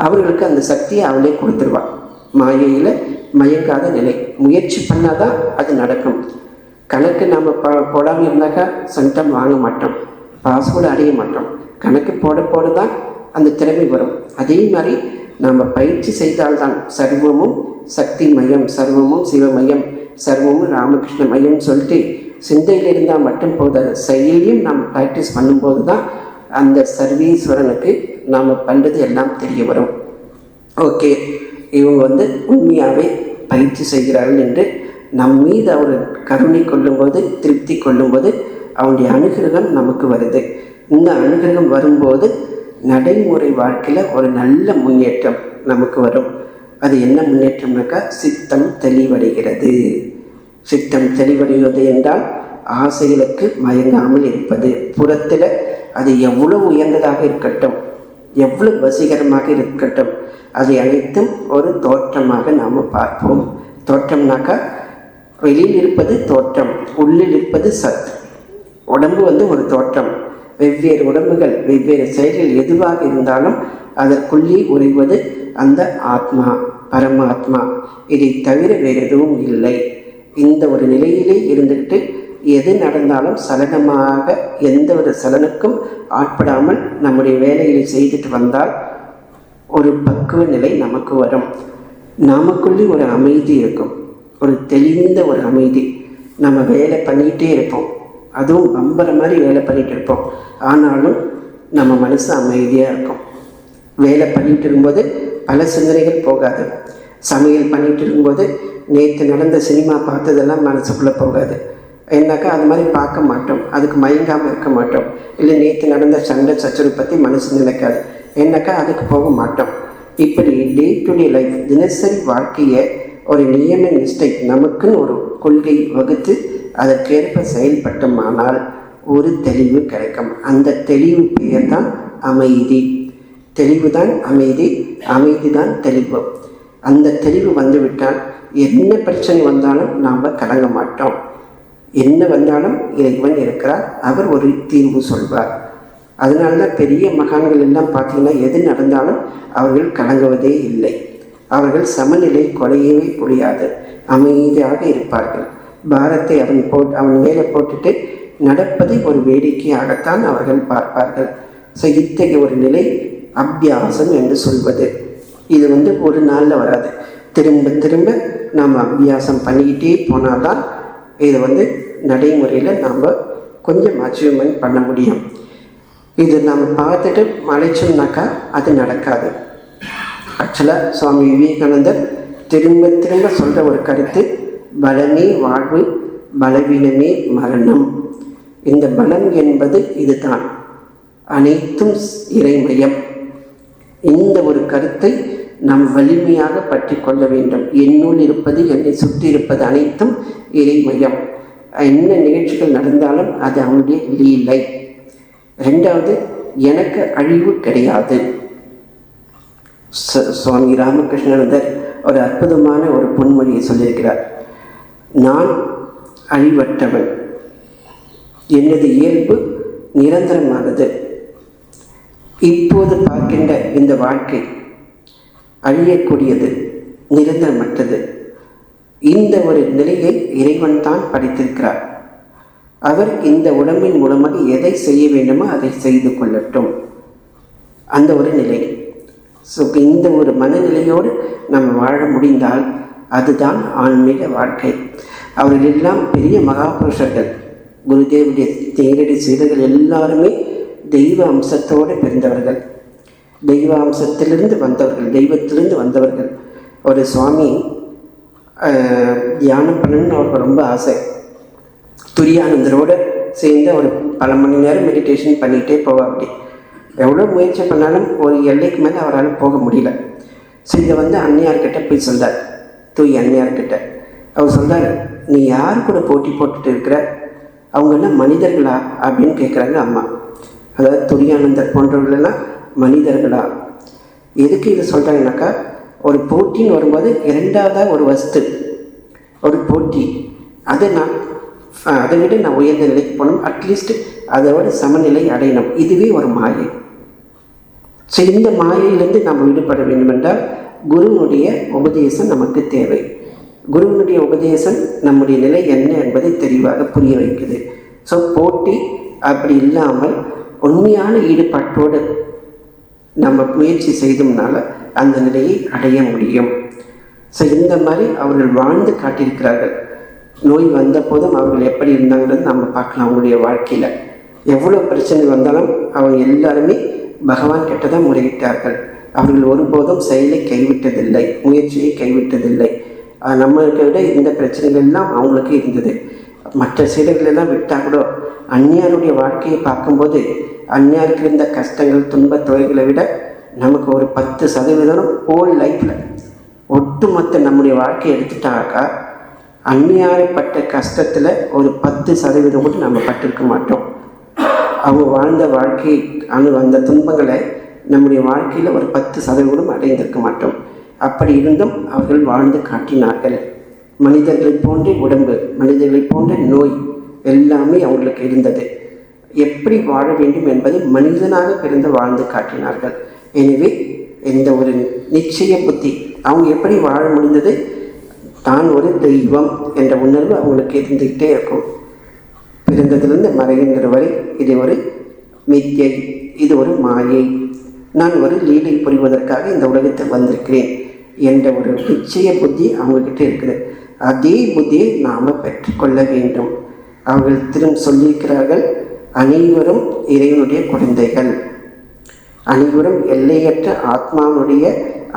அவர்களுக்கு அந்த சக்தியை அவளே கொடுத்துருவாள். மாயையில் மயங்காத நிலை. முயற்சி பண்ணாதான் அது நடக்கும். கணக்கு நாம் போடாமல் இருந்தாக்கா சென்டம் வாங்க மாட்டோம், பாஸ்வேர்டு அடைய மாட்டோம். கணக்கு போட தான் அந்த திறமை வரும். அதே மாதிரி நாம் பயிற்சி செய்தால்தான் சர்வமும் சக்தி மையம், சர்வமும் சிவமயம், சர்வமும் ராமகிருஷ்ண மையம் சொல்லிட்டு சிந்தையில் இருந்தால் மட்டும் போதாது. செயலையும் நாம் ப்ராக்டிஸ் பண்ணும்போது தான் அந்த சர்வீஸ்வரனுக்கு நாம் பண்ணுறது எல்லாம் தெரிய வரும். ஓகே, இவங்க உண்மையாகவே பயிற்சி செய்கிறார்கள் என்று நம் மீது அவர் கருணை கொள்ளும்போது, திருப்தி கொள்ளும்போது அவனுடைய அனுகிரகம் நமக்கு வருது. இந்த அனுகிரகம் வரும்போது நடைமுறை வாழ்க்கையில் ஒரு நல்ல முன்னேற்றம் நமக்கு வரும். அது என்ன முன்னேற்றம்னாக்கா, சித்தம் தெளிவடைகிறது. சித்தம் தெளிவடைவது என்றால் ஆசைகளுக்கு மயங்காமல் இருப்பது. புறத்தில் அது எவ்வளவு உயர்ந்ததாக இருக்கட்டும், எவ்வளவு வசீகரமாக இருக்கட்டும், அதை அனைத்தும் ஒரு தோற்றமாக நாம் பார்ப்போம். தோற்றம்னாக்கா வெளியில் இருப்பது தோற்றம், உள்ளில் இருப்பது சத். உடம்பு ஒரு தோற்றம். வெவ்வேறு உடம்புகள், வெவ்வேறு செயல்கள் எதுவாக இருந்தாலும் அதற்குள்ளே உறைவது அந்த ஆத்மா, பரமாத்மா. இதை தவிர வேறு எதுவும் இல்லை. இந்த ஒரு நிலையிலே இருந்துக்கிட்டு எது நடந்தாலும் சலனமாக, எந்த ஒரு சலனுக்கும் ஆட்படாமல் நம்முடைய வேலைகளை செய்துட்டு வந்தால் ஒரு பக்குவ நிலை நமக்கு வரும். நமக்குள்ளே ஒரு அமைதி இருக்கும், ஒரு தெளிந்த ஒரு அமைதி. நம்ம வேலை பண்ணிகிட்டே இருப்போம், அதுவும் நம்புற மாதிரி வேலை பண்ணிகிட்டு இருப்போம். ஆனாலும் நம்ம மனசு அமைதியாக இருக்கும். வேலை பண்ணிகிட்டு இருக்கும்போது பல சிந்தனைகள் போகாது. சமையல் பண்ணிகிட்டு இருக்கும்போது நேற்று நடந்த சினிமா பார்த்ததெல்லாம் மனசுக்குள்ளே போகாது. ஏன்னாக்கா அது மாதிரி பார்க்க மாட்டோம், அதுக்கு மயங்காமல் இருக்க மாட்டோம். இல்லை நேற்று நடந்த சண்டை சச்சரவு பற்றி மனசு நினைக்காது, ஏன்னாக்கா அதுக்கு போக மாட்டோம். இப்படி டே டு டே லைஃப், தினசரி வாழ்க்கையை ஒரு நியம நிஷ்டை, நமக்குன்னு ஒரு கொள்கை வகுத்து அதற்கேற்ப செயல்பட்டோமானால் ஒரு தெளிவு கிடைக்கும். அந்த தெளிவு பெயர் தான் அமைதி. தெளிவு தான் அமைதி, அமைதி தான் தெளிவு. அந்த தெளிவு வந்துவிட்டால் என்ன பிரச்சனை வந்தாலும் நாம் கலங்க மாட்டோம். என்ன வந்தாலும் இறைவன் இருக்கிறார், அவர் ஒரு தீர்வு சொல்வார். அதனால்தான் பெரிய மகான்கள் எல்லாம் பார்த்தீங்கன்னா எது நடந்தாலும் அவர்கள் கலங்குவதே இல்லை. அவர்கள் சமநிலை கொலையவே புரியாது, அமைதியாக இருப்பார்கள். பாரத்தை அவன் மேலே போட்டுட்டு நடப்பதை ஒரு வேடிக்கையாகத்தான் அவர்கள் பார்ப்பார்கள். ஸோ இத்தகைய ஒரு நிலை அபியாசம் என்று சொல்வது. இது ஒரு நாளில் வராது. திரும்ப திரும்ப நாம் அபியாசம் பண்ணிக்கிட்டே போனால்தான் இதை நடைமுறையில் நாம் கொஞ்சம் அச்சீவ்மெண்ட் பண்ண முடியும். இது நாம் பார்த்துட்டு மலைச்சோம்னாக்கா அது நடக்காது. ஆக்சுவலாக சுவாமி விவேகானந்தர் திரும்ப திரும்ப சொல்கிற ஒரு கருத்து, பலமே வாழ்வு, பலவீனமே மரணம். இந்த பலம் என்பது இதுதான், அனைத்தும் இறைமயம். இந்த ஒரு கருத்தை நாம் வலிமையாக பற்றி கொள்ள வேண்டும். என்னுள் இருப்பது, என்னை சுற்றி இருப்பது அனைத்தும் இறைமயம். என்ன நிகழ்ச்சிகள் நடந்தாலும் அது அவனுடைய லீலை. ரெண்டாவது, எனக்கு அழிவு கிடையாது. சுவாமி ராமகிருஷ்ணானந்தர் ஒரு அற்புதமான ஒரு பொன்மொழியை சொல்லியிருக்கிறார். நான் அழிவற்றவன், எனது இயல்பு நிரந்தரமானது. இப்போது பார்க்கின்ற இந்த வாழ்க்கை அழியக்கூடியது, நிரந்தரமற்றது. இந்த ஒரு நிலையை இறைவன் தான் படைத்திருக்கிறார். அவர் இந்த உடம்பின் மூலமாக எதை செய்ய வேண்டுமோ அதை செய்து கொள்ளட்டும். அந்த ஒரு நிலை. ஸோ இந்த ஒரு மனநிலையோடு நம்ம வாழ முடிந்தால் அதுதான் ஆன்மீக வாழ்க்கை. அவர்கள் எல்லாம் பெரிய மகாபுருஷர்கள், குருதேவனுடைய நேரடி சீடர்கள் எல்லாருமே தெய்வ அம்சத்தோடு பிறந்தவர்கள், தெய்வ அம்சத்திலிருந்து வந்தவர்கள், தெய்வத்திலிருந்து வந்தவர்கள். ஒரு சுவாமி தியானம் பண்ணணும்னு அவருக்கு ரொம்ப ஆசை. துரியானந்தரோடு சேர்ந்து ஒரு பல மணி நேரம் மெடிடேஷன் பண்ணிகிட்டே போவாப்படி. எவ்வளோ முயற்சி பண்ணாலும் ஒரு எல்லைக்கு மேலே அவரால் போக முடியல. ஸோ இதை அன்னையார்கிட்ட போய் சொல்கிறார், தூய் அன்னையார்கிட்ட. அவர் சொல்கிறார், நீ யார் கூட போட்டி போட்டுட்டு இருக்கிற, அவங்கெல்லாம் மனிதர்களா அப்படின்னு கேட்குறாங்க அம்மா. அதாவது துரியானந்தர் போன்றவர்களெல்லாம் மனிதர்களா? எதுக்கு இதை சொல்கிறாங்கனாக்கா, ஒரு போட்டின்னு வரும்போது இரண்டாவதாக ஒரு வஸ்து, ஒரு போட்டி. அதை விட நான் உயர்ந்த நிலைக்கு போகணும், அட்லீஸ்ட் அதோட சமநிலை அடையணும். இதுவே ஒரு மாயை. ஸோ இந்த மாயையிலிருந்து நாம் விடுபட வேண்டும் என்றால் குருவினுடைய உபதேசம் நமக்கு தேவை. குருவினுடைய உபதேசம் நம்முடைய நிலை என்ன என்பதை தெளிவாக புரிய வைக்குது. ஸோ போட்டி அப்படி இல்லாமல் உண்மையான ஈடுபாட்டோடு நம்ம முயற்சி செய்தோம்னால அந்த நிலையை அடைய முடியும். ஸோ இந்த மாதிரி அவர்கள் வாழ்ந்து காட்டியிருக்கிறார்கள். நோய் வந்த போதும் அவர்கள் எப்படி இருந்தாங்கிறது நம்ம பார்க்கலாம். அவங்களுடைய வாழ்க்கையில் எவ்வளோ பிரச்சனை வந்தாலும் அவங்க எல்லாருமே பகவான் கிட்ட தான் முறையிட்டார்கள். அவர்கள் ஒருபோதும் செயலை கைவிட்டதில்லை, முயற்சியை கைவிட்டதில்லை. நம்மளுக்கு விட இந்த பிரச்சனைகள் எல்லாம் அவங்களுக்கு இருந்தது. மற்ற சீடர்களெல்லாம் விட்டால் கூட அந்நியாருடைய வாழ்க்கையை பார்க்கும்போது அந்நியாருக்கு இருந்த கஷ்டங்கள் துன்ப தொகைகளை விட நமக்கு ஒரு 10% ஹோல் லைஃப்பில் ஒட்டுமொத்த நம்முடைய வாழ்க்கையை எடுத்துட்டாக்கா அந்நியாரப்பட்ட கஷ்டத்தில் ஒரு 10% கூட நம்ம பட்டிருக்க மாட்டோம். அவங்க வாழ்ந்த வாழ்க்கை அந்த துன்பங்களை நம்முடைய வாழ்க்கையில் ஒரு 10% அடைந்திருக்க மாட்டோம். அப்படி இருந்தும் அவர்கள் வாழ்ந்து காட்டினார்கள். மனிதர்களை போன்ற உடம்பு, மனிதர்களை போன்ற நோய் எல்லாமே அவங்களுக்கு இருந்தது. எப்படி வாழ வேண்டும் என்பதை மனிதனாக பிறந்து வாழ்ந்து காட்டினார்கள். எனவே எந்த ஒரு நிச்சய புத்தி அவங்க எப்படி வாழ முடிந்தது, தான் ஒரு தெய்வம் என்ற உணர்வு அவங்களுக்கு இருந்துக்கிட்டே இருக்கும். பிறந்ததிலிருந்து மறைகின்ற வரை இது ஒரு மித்யை, இது ஒரு மாயை, நான் ஒரு லீலை புரிவதற்காக இந்த உலகத்தில் வந்திருக்கிறேன் என்ற ஒரு நிச்சய புத்தி அவங்கக்கிட்ட இருக்குது. அதே புத்தியை நாம் பெற்றுக்கொள்ள வேண்டும். அவர்கள் திரும்ப சொல்லியிருக்கிறார்கள், அனைவரும் இறைவனுடைய குழந்தைகள், அனைவரும் எல்லையற்ற ஆத்மாவுடைய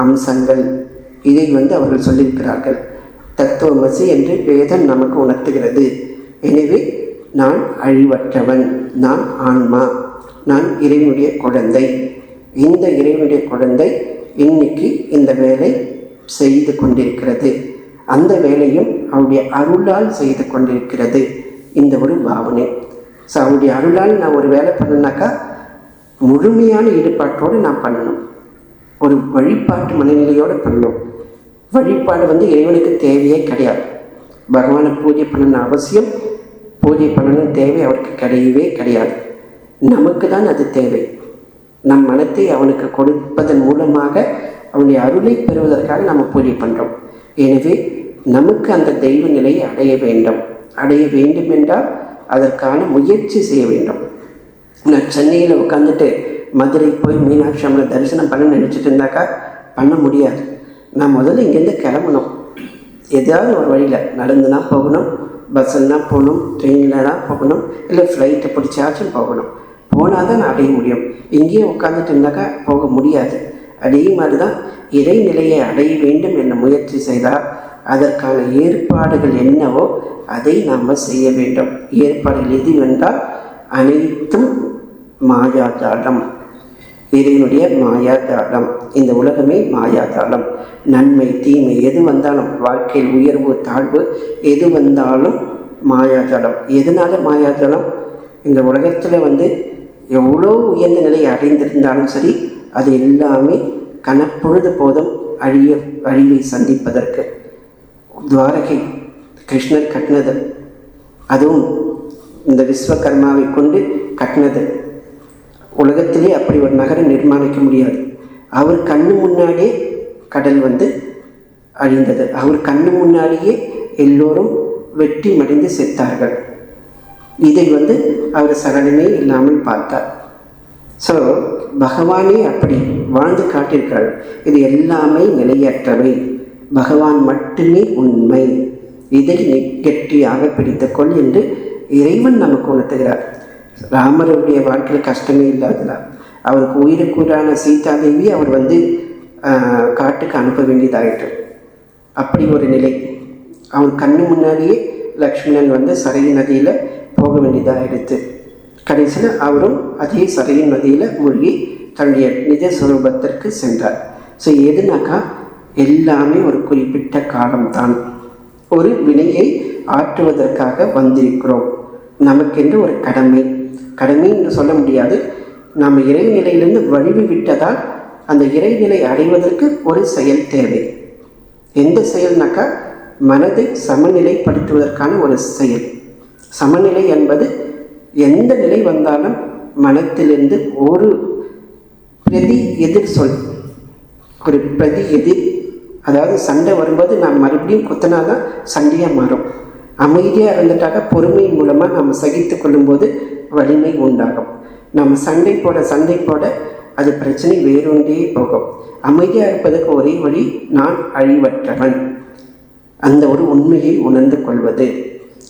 அம்சங்கள். இதை அவர்கள் சொல்லியிருக்கிறார்கள். தத்துவமசி என்று வேதம் நமக்கு உணர்த்துகிறது. எனவே நான் அழிவற்றவன், நான் ஆன்மா, நான் இறைவனுடைய குழந்தை. இந்த இறைவனுடைய குழந்தை இன்னைக்கு இந்த வேலை செய்து கொண்டிருக்கிறது. அந்த வேலையும் அவருடைய அருளால் செய்து கொண்டிருக்கிறது. இந்த ஒரு பாவனை. ஸோ அவருடைய அருளால் நான் ஒரு வேலை பண்ணனாக்கா முழுமையான ஈடுபாட்டோடு நான் பண்ணணும். ஒரு வழிபாட்டு மனநிலையோடு பண்ணணும். வழிபாடு இறைவனுக்கு தேவையே கிடையாது. பகவானை பூஜை பண்ணணும் அவசியம், பூஜை பண்ணணும் தேவை அவருக்கு கிடையவே கிடையாது. நமக்கு தான் அது தேவை. நம் மனத்தை அவனுக்கு கொடுப்பதன் மூலமாக அவனுடைய அருளை பெறுவதற்காக நம்ம பூஜை பண்ணுறோம். எனவே நமக்கு அந்த தெய்வ நிலையை அடைய வேண்டும் என்றால் அதற்கான முயற்சி செய்ய வேண்டும். நான் சென்னையில் உட்காந்துட்டு மதுரை போய் மீனாட்சி அம்மனை தரிசனம் பண்ண நினச்சிட்டு இருந்தாக்கா பண்ண முடியாது. நான் முதல்ல இங்கேருந்து கிளம்பணும். ஏதாவது ஒரு வழியில் நடந்துனா போகணும், பஸ்ஸில் தான் போகணும், ட்ரெயினில் தான் போகணும், இல்லை ஃப்ளைட்டை பிடிச்சாச்சும் போகணும். போனால் தான் நான் அடைய முடியும். இங்கேயே உட்காந்துட்டு இருந்தாக்கா போக முடியாது. அதே மாதிரி தான் இறைநிலையை அடைய வேண்டும் என்ற முயற்சி செய்தால் அதற்கான ஏற்பாடுகள் என்னவோ அதை நாம் செய்ய வேண்டும். ஏற்பாடுகள் எது என்றால் அனைத்தும் மாயாஜாலம், இறைவனுடைய மாயாஜாலம். இந்த உலகமே மாயாஜாலம். நன்மை தீமை எது வந்தாலும், வாழ்க்கையில் உயர்வு தாழ்வு எது வந்தாலும் மாயாஜாலம். எதனால மாயாஜாலம்? இந்த உலகத்தில் எவ்வளோ உயர்ந்த நிலையை அடைந்திருந்தாலும் சரி, அது எல்லாமே கனப்பொழுது போதும் அழிவை சந்திப்பதற்கு. துவாரகை கிருஷ்ணர் கட்டினது, அதுவும் இந்த விஸ்வகர்மாவை கொண்டு கட்டினது. உலகத்திலே அப்படி ஒரு நகரம் நிர்மாணிக்க முடியாது. அவர் கண்ணு முன்னாடியே கடல் அழிந்தது. அவர் கண்ணு முன்னாடியே எல்லோரும் வெட்டி மடிந்து செத்தார்கள். இதை அவர் சகலமே இல்லாமல் பார்த்தார். ஸோ பகவானே அப்படி வாழ்ந்து காட்டியிருக்கிறார். இது எல்லாமே நிலையற்றவை, பகவான் மட்டுமே உண்மை, இதை நீ கெட்டியாக பிடித்துக்கொள் என்று இறைவன் நமக்கு உணர்த்துகிறார். ராமருடைய வாழ்க்கையில் கஷ்டமே இல்லாததால் அவருக்கு உயிருக்குறான சீதாதேவி அவர் காட்டுக்கு அனுப்ப வேண்டியதாயிற்று. அப்படி ஒரு நிலை. அவர் கண்ணு முன்னாடியே லக்ஷ்மணன் சரையு நதியில் போக வேண்டியதாகிடுத்து. கடைசியில் அவரும் அதே சரையு நதியில் மூழ்கி தன்னுடைய நிஜ சுரூபத்திற்கு சென்றார். ஸோ எதுனாக்கா எல்லாமே ஒரு குறிப்பிட்ட காலம்தான். ஒரு வினையை ஆற்றுவதற்காக வந்திருக்கிறோம். நமக்கென்று ஒரு கடமை என்று சொல்ல முடியாது. நாம் இறைநிலையிலிருந்து வழுவி விட்டதால் அந்த இறைநிலை அடைவதற்கு ஒரு செயல் தேவை. எந்த செயல்னாக்கா மனதை சமநிலைப்படுத்துவதற்கான ஒரு செயல். சமநிலை என்பது எந்த நிலை வந்தாலும் மனத்திலிருந்து ஒரு பிரதி எதிர் சொல், ஒரு பிரதி எதிர், அதாவது சண்டை வரும்போது நாம் மறுபடியும் குத்தினாதான் சண்டையாக மாறும். அமைதியாக இருந்துட்டாக்க பொறுமை மூலமாக நம்ம சகித்து கொள்ளும்போது வலிமை உண்டாகும். நம்ம சண்டை போட அது பிரச்சனை வேறொன்றே போகும். அமைதியாக இருப்பதற்கு ஒரே வழி நான் அழிவற்றவன், அந்த ஒரு உண்மையை உணர்ந்து கொள்வது.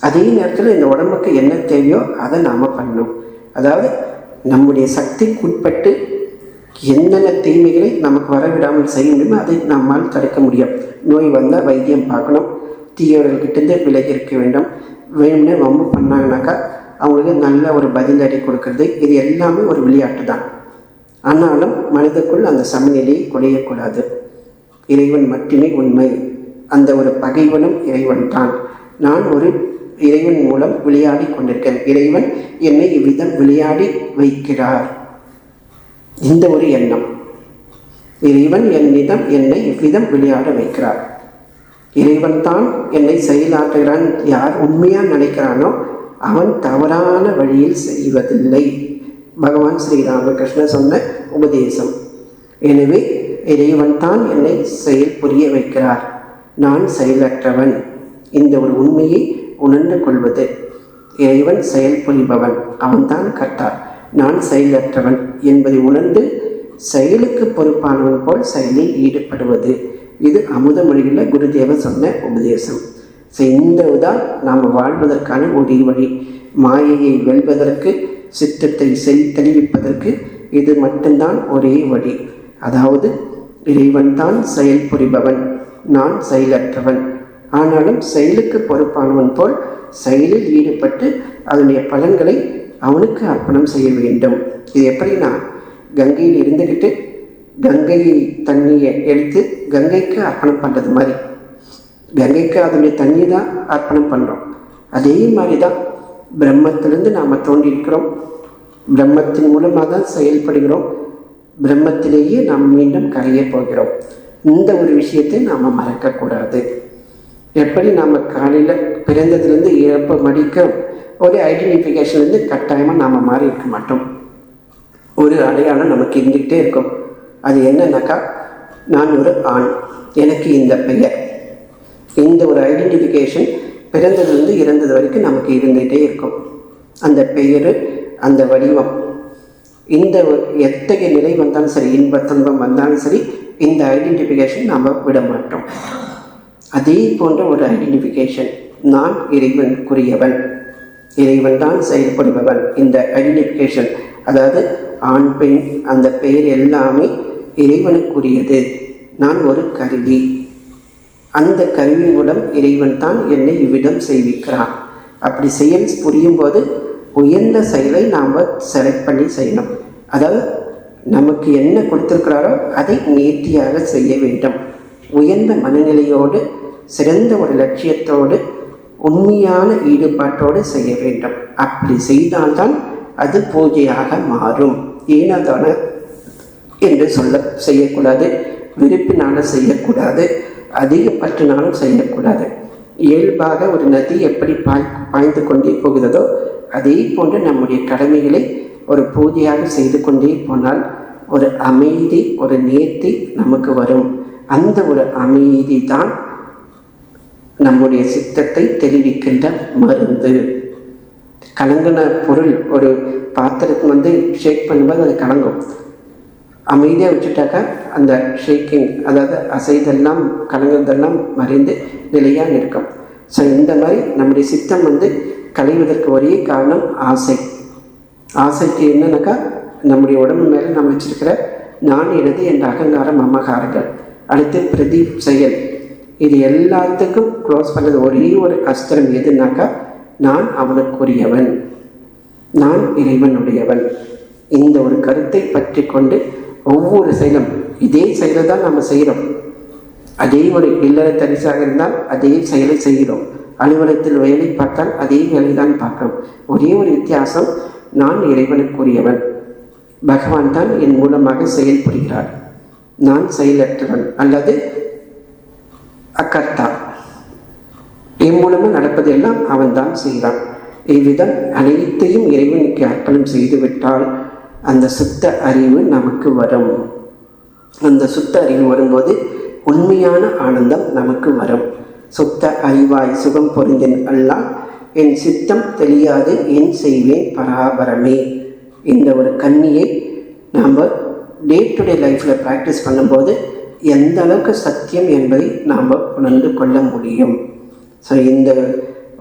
அதே நேரத்தில் இந்த உடம்புக்கு என்ன தேவையோ அதை நாம் பண்ணணும். அதாவது நம்முடைய சக்திக்குட்பட்டு என்னென்ன தீமைகளை நமக்கு வரவிடாமல் செய்ய முடியுமோ அதை நம்மால் தடுக்க முடியும். நோய் வந்தால் வைத்தியம் பார்க்கணும், தீயவர்கள்கிட்டேருந்து விலகி இருக்க வேண்டும். வேணும்னே வம்பு பண்ணாங்கனாக்கா அவங்களுக்கு நல்ல ஒரு பதிலடி கொடுக்கறது, இது எல்லாமே ஒரு விளையாட்டு தான். ஆனாலும் மனிதக்குள் அந்த சமநிலையை குறையக்கூடாது. இறைவன் மட்டுமே உண்மை, அந்த ஒரு பகைவனும் இறைவன் தான். நான் ஒரு இறைவன் மூலம் விளையாடி கொண்டிருக்கேன், இறைவன் என்னை இவ்விதம் விளையாடி வைக்கிறார். இந்த ஒரு எண்ணம், இறைவன் என்னிடம் என்னை இவ்விதம் விளையாட வைக்கிறார், இறைவன் தான் என்னை செயலாற்றுகிறான். யார் உண்மையாக நினைக்கிறானோ அவன் தவறான வழியில் செய்வதில்லை. பகவான் ஸ்ரீராமகிருஷ்ணர் சொன்ன உபதேசம். எனவே இறைவன் தான் என்னை செயல் புரிய வைக்கிறார், நான் செயலற்றவன். இந்த ஒரு உண்மையை உணர்ந்து கொள்வது. இறைவன் செயல் புரிபவன், அவன்தான் கர்த்தா, நான் செயலற்றவன் என்பதை உணர்ந்து செயலுக்கு பொறுப்பானவன் போல் செயலில் ஈடுபடுவது. இது அமுத மொழியில் குருதேவர் சொன்ன உபதேசம். இந்த நாம் வாழ்வதற்கான ஒரே வழி. மாயையை வெல்வதற்கு, சித்தத்தை தெளிவிப்பதற்கு இது மட்டும்தான் ஒரே வழி. அதாவது இறைவன் தான் செயல் புரிபவன், நான் செயலற்றவன். ஆனாலும் செயலுக்கு பொறுப்பானவன் போல் செயலில் ஈடுபட்டு அதனுடைய பலன்களை அவனுக்கு அர்ப்பணம் செய்ய வேண்டும். இது எப்படின்னா, கங்கையில் இருந்துக்கிட்டு கங்கை தண்ணியை எடுத்து கங்கைக்கு அர்ப்பணம் பண்ணுறது மாதிரி, கங்கைக்கு அதனுடைய தண்ணி தான் அர்ப்பணம் பண்ணுறோம். அதே மாதிரி தான் பிரம்மத்திலிருந்து நாம் தோன்றியிருக்கிறோம், பிரம்மத்தின் மூலமாக தான் செயல்படுகிறோம், பிரம்மத்திலேயே நாம் மீண்டும் கரைய போகிறோம். இந்த ஒரு விஷயத்தை நாம் மறக்கக்கூடாது. எப்படி நாம் காலையில் பிறந்ததுலேருந்து இறப்ப மடிக்க ஒரு ஐடென்டிஃபிகேஷன்லேருந்து கட்டாயமாக நாம் மாறி இருக்க மாட்டோம். ஒரு அடையாளம் நமக்கு இருந்துக்கிட்டே இருக்கும். அது என்னன்னாக்கா, நான் ஒரு ஆண், எனக்கு இந்த பெயர், இந்த ஒரு ஐடென்டிஃபிகேஷன் பிறந்ததுலேருந்து இறந்தது வரைக்கும் நமக்கு இருந்துகிட்டே இருக்கும். அந்த பெயர், அந்த வடிவம், இந்த எத்தகைய நிலை வந்தாலும் சரி, இன்பத்துன்பம் வந்தாலும் சரி, இந்த ஐடென்டிஃபிகேஷன் நாம் விட மாட்டோம். அதே போன்ற ஒரு ஐடென்டிஃபிகேஷன், நான் இறைவனுக்குரியவன், இறைவன் தான் செயல்படுபவன். இந்த ஐடென்டிஃபிகேஷன், அதாவது ஆண் பெண் அந்த பெயர் எல்லாமே இறைவனுக்குரியது. நான் ஒரு கருவி, அந்த கருவி மூலம் இறைவன் தான் என்னை இவ்விடம் செய்விக்கிறான். அப்படி செயல் புரியும் போது உயர்ந்த செயலை நாம் செலக்ட் பண்ணி செய்யணும். அதாவது நமக்கு என்ன கொடுத்திருக்கிறாரோ அதை நேர்த்தியாக செய்ய வேண்டும். உயர்ந்த மனநிலையோடு, சிறந்த ஒரு லட்சியத்தோடு, உண்மையான ஈடுபாட்டோடு செய்ய வேண்டும். அப்படி செய்தால்தான் அது பூஜையாக மாறும். ஏனதான என்று செய்யக்கூடாது, விருப்பினால செய்யக்கூடாது, அதிகப்பற்றினாலும் செய்யக்கூடாது. இயல்பாக ஒரு நதி எப்படி பாய்ந்து கொண்டே போகிறதோ அதே போன்று நம்முடைய கடமைகளை ஒரு பூஜையாக செய்து கொண்டே போனால் ஒரு அமைதி, ஒரு நேர்த்தி நமக்கு வரும். அந்த ஒரு அமைதி தான் நம்முடைய சித்தத்தை தெளிவிக்கின்ற மருந்து. கலங்கின பொருள் ஒரு பாத்திரத்தை ஷேக் பண்ணும்போது அது கலங்கும். அமைதியாக வச்சுட்டாக்கா அந்த ஷேக்கிங், அதாவது அசைதெல்லாம் கலங்குறதெல்லாம் மறைந்து நிலையாக இருக்கும். ஸோ இந்த மாதிரி நம்முடைய சித்தம் களைவதற்கு ஒரே காரணம் ஆசை. ஆசைக்கு என்னன்னாக்கா, நம்முடைய உடம்பு மேலே நம்ம வச்சிருக்கிற நான், எனது என்ற அகங்காரம், மமகாரங்கள், அடுத்து பிரதி செயல், இது எல்லாத்துக்கும் க்ளோஸ் பண்ணது ஒரே ஒரு அஸ்திரம் எதுனாக்கா, நான் அவனுக்குரியவன், நான் இறைவனுடையவன். இந்த ஒரு கருத்தை பற்றி கொண்டு ஒவ்வொரு செயலும், இதே செயலை தான் நம்ம செய்கிறோம். அதே ஒரு இல்லற தரிசாக இருந்தால் அதே செயலை செய்கிறோம். அலுவலகத்தில் வேலை பார்த்தால் அதே வேலை தான் பார்க்கிறோம். ஒரே ஒரு வித்தியாசம், நான் இறைவனுக்குரியவன், பகவான் தான் என் மூலமாக செயல்படுகிறார், நான் செயலற்றவன் அல்லது அக்கர்த்தா. என் மூலமாக நடப்பது எல்லாம் அவன்தான் செய்கிறான். இவ்விதம் அனைத்தையும் இறைவனுக்கு அர்ப்பணம் செய்துவிட்டால் அந்த சுத்த அறிவு நமக்கு வரும். அந்த சுத்த அறிவு வரும்போது உண்மையான ஆனந்தம் நமக்கு வரும். சுத்த அறிவாய் சுகம் பொருந்தின் அல்லாஹ் என் சித்தம் தெரியாது என் செய்வேன் பராபரமே. இந்த ஒரு கண்ணியை நாம் டே டு டே லைஃப்பில் ப்ராக்டிஸ் பண்ணும்போது எந்த அளவுக்கு சத்தியம் என்பதை நாம் உணர்ந்து கொள்ள முடியும். ஸோ இந்த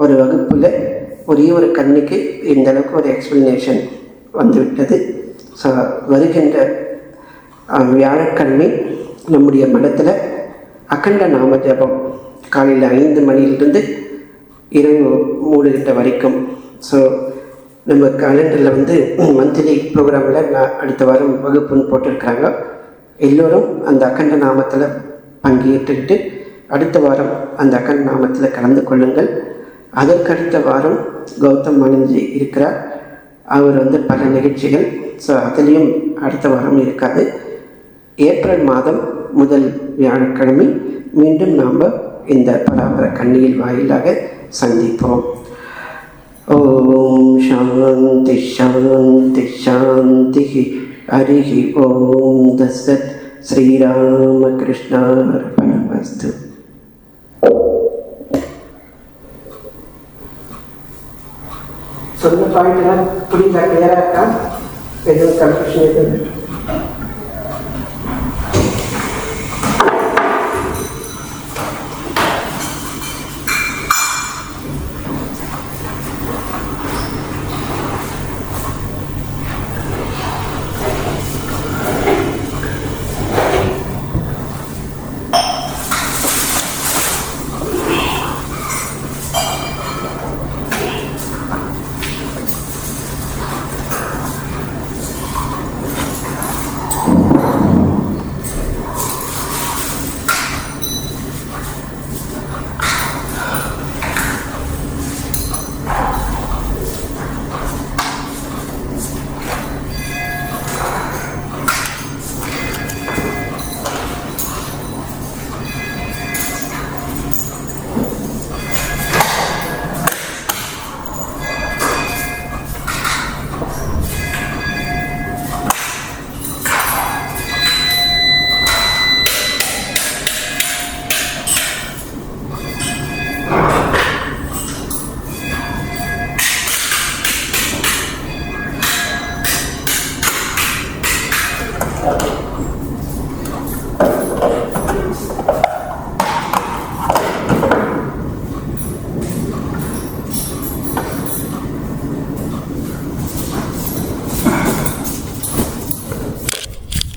ஒரு வகுப்பில் ஒரே ஒரு கண்ணிக்கு இந்த அளவுக்கு ஒரு எக்ஸ்பிளனேஷன் வந்துவிட்டது. ஸோ வருகின்ற வியாழக்கிழமை நம்முடைய மடத்தில் அகண்ட நாம ஜபம் காலையில் 5 மணியிலிருந்து இரவு 3 வரைக்கும். ஸோ நம்ம கேலண்டரில் மந்த்லி ப்ரோக்ராமில் அடுத்த வாரம் வகுப்புன்னு போட்டிருக்கிறாங்க. எல்லோரும் அந்த அகண்ட நாமத்தில் பங்கேற்றுக்கிட்டு அடுத்த வாரம் அந்த அகண்ட நாமத்தில் கலந்து கொள்ளுங்கள். அதற்கடுத்த வாரம் கௌதம் மணிஞ்சி இருக்கிறார். அவர் பல நிகழ்ச்சிகள். ஸோ அதுலேயும் அடுத்த வாரம் இருக்காது. ஏப்ரல் மாதம் முதல் வியாழக்கிழமை மீண்டும் நாம் இந்த பராபர கண்ணியில் வாயிலாக சந்திப்போம். ஓம் சாந்தி சாந்தி சாந்தி. ஹரிஹி ஓம் தத்சத். ஸ்ரீராமகிருஷ்ணார்பணமஸ்து. சொன்ன பாயிண்ட் எல்லாம் புரியுதா? கிளியராக இருக்கா? எதுவும் கன்ஃபியூஷன் எதுவும்?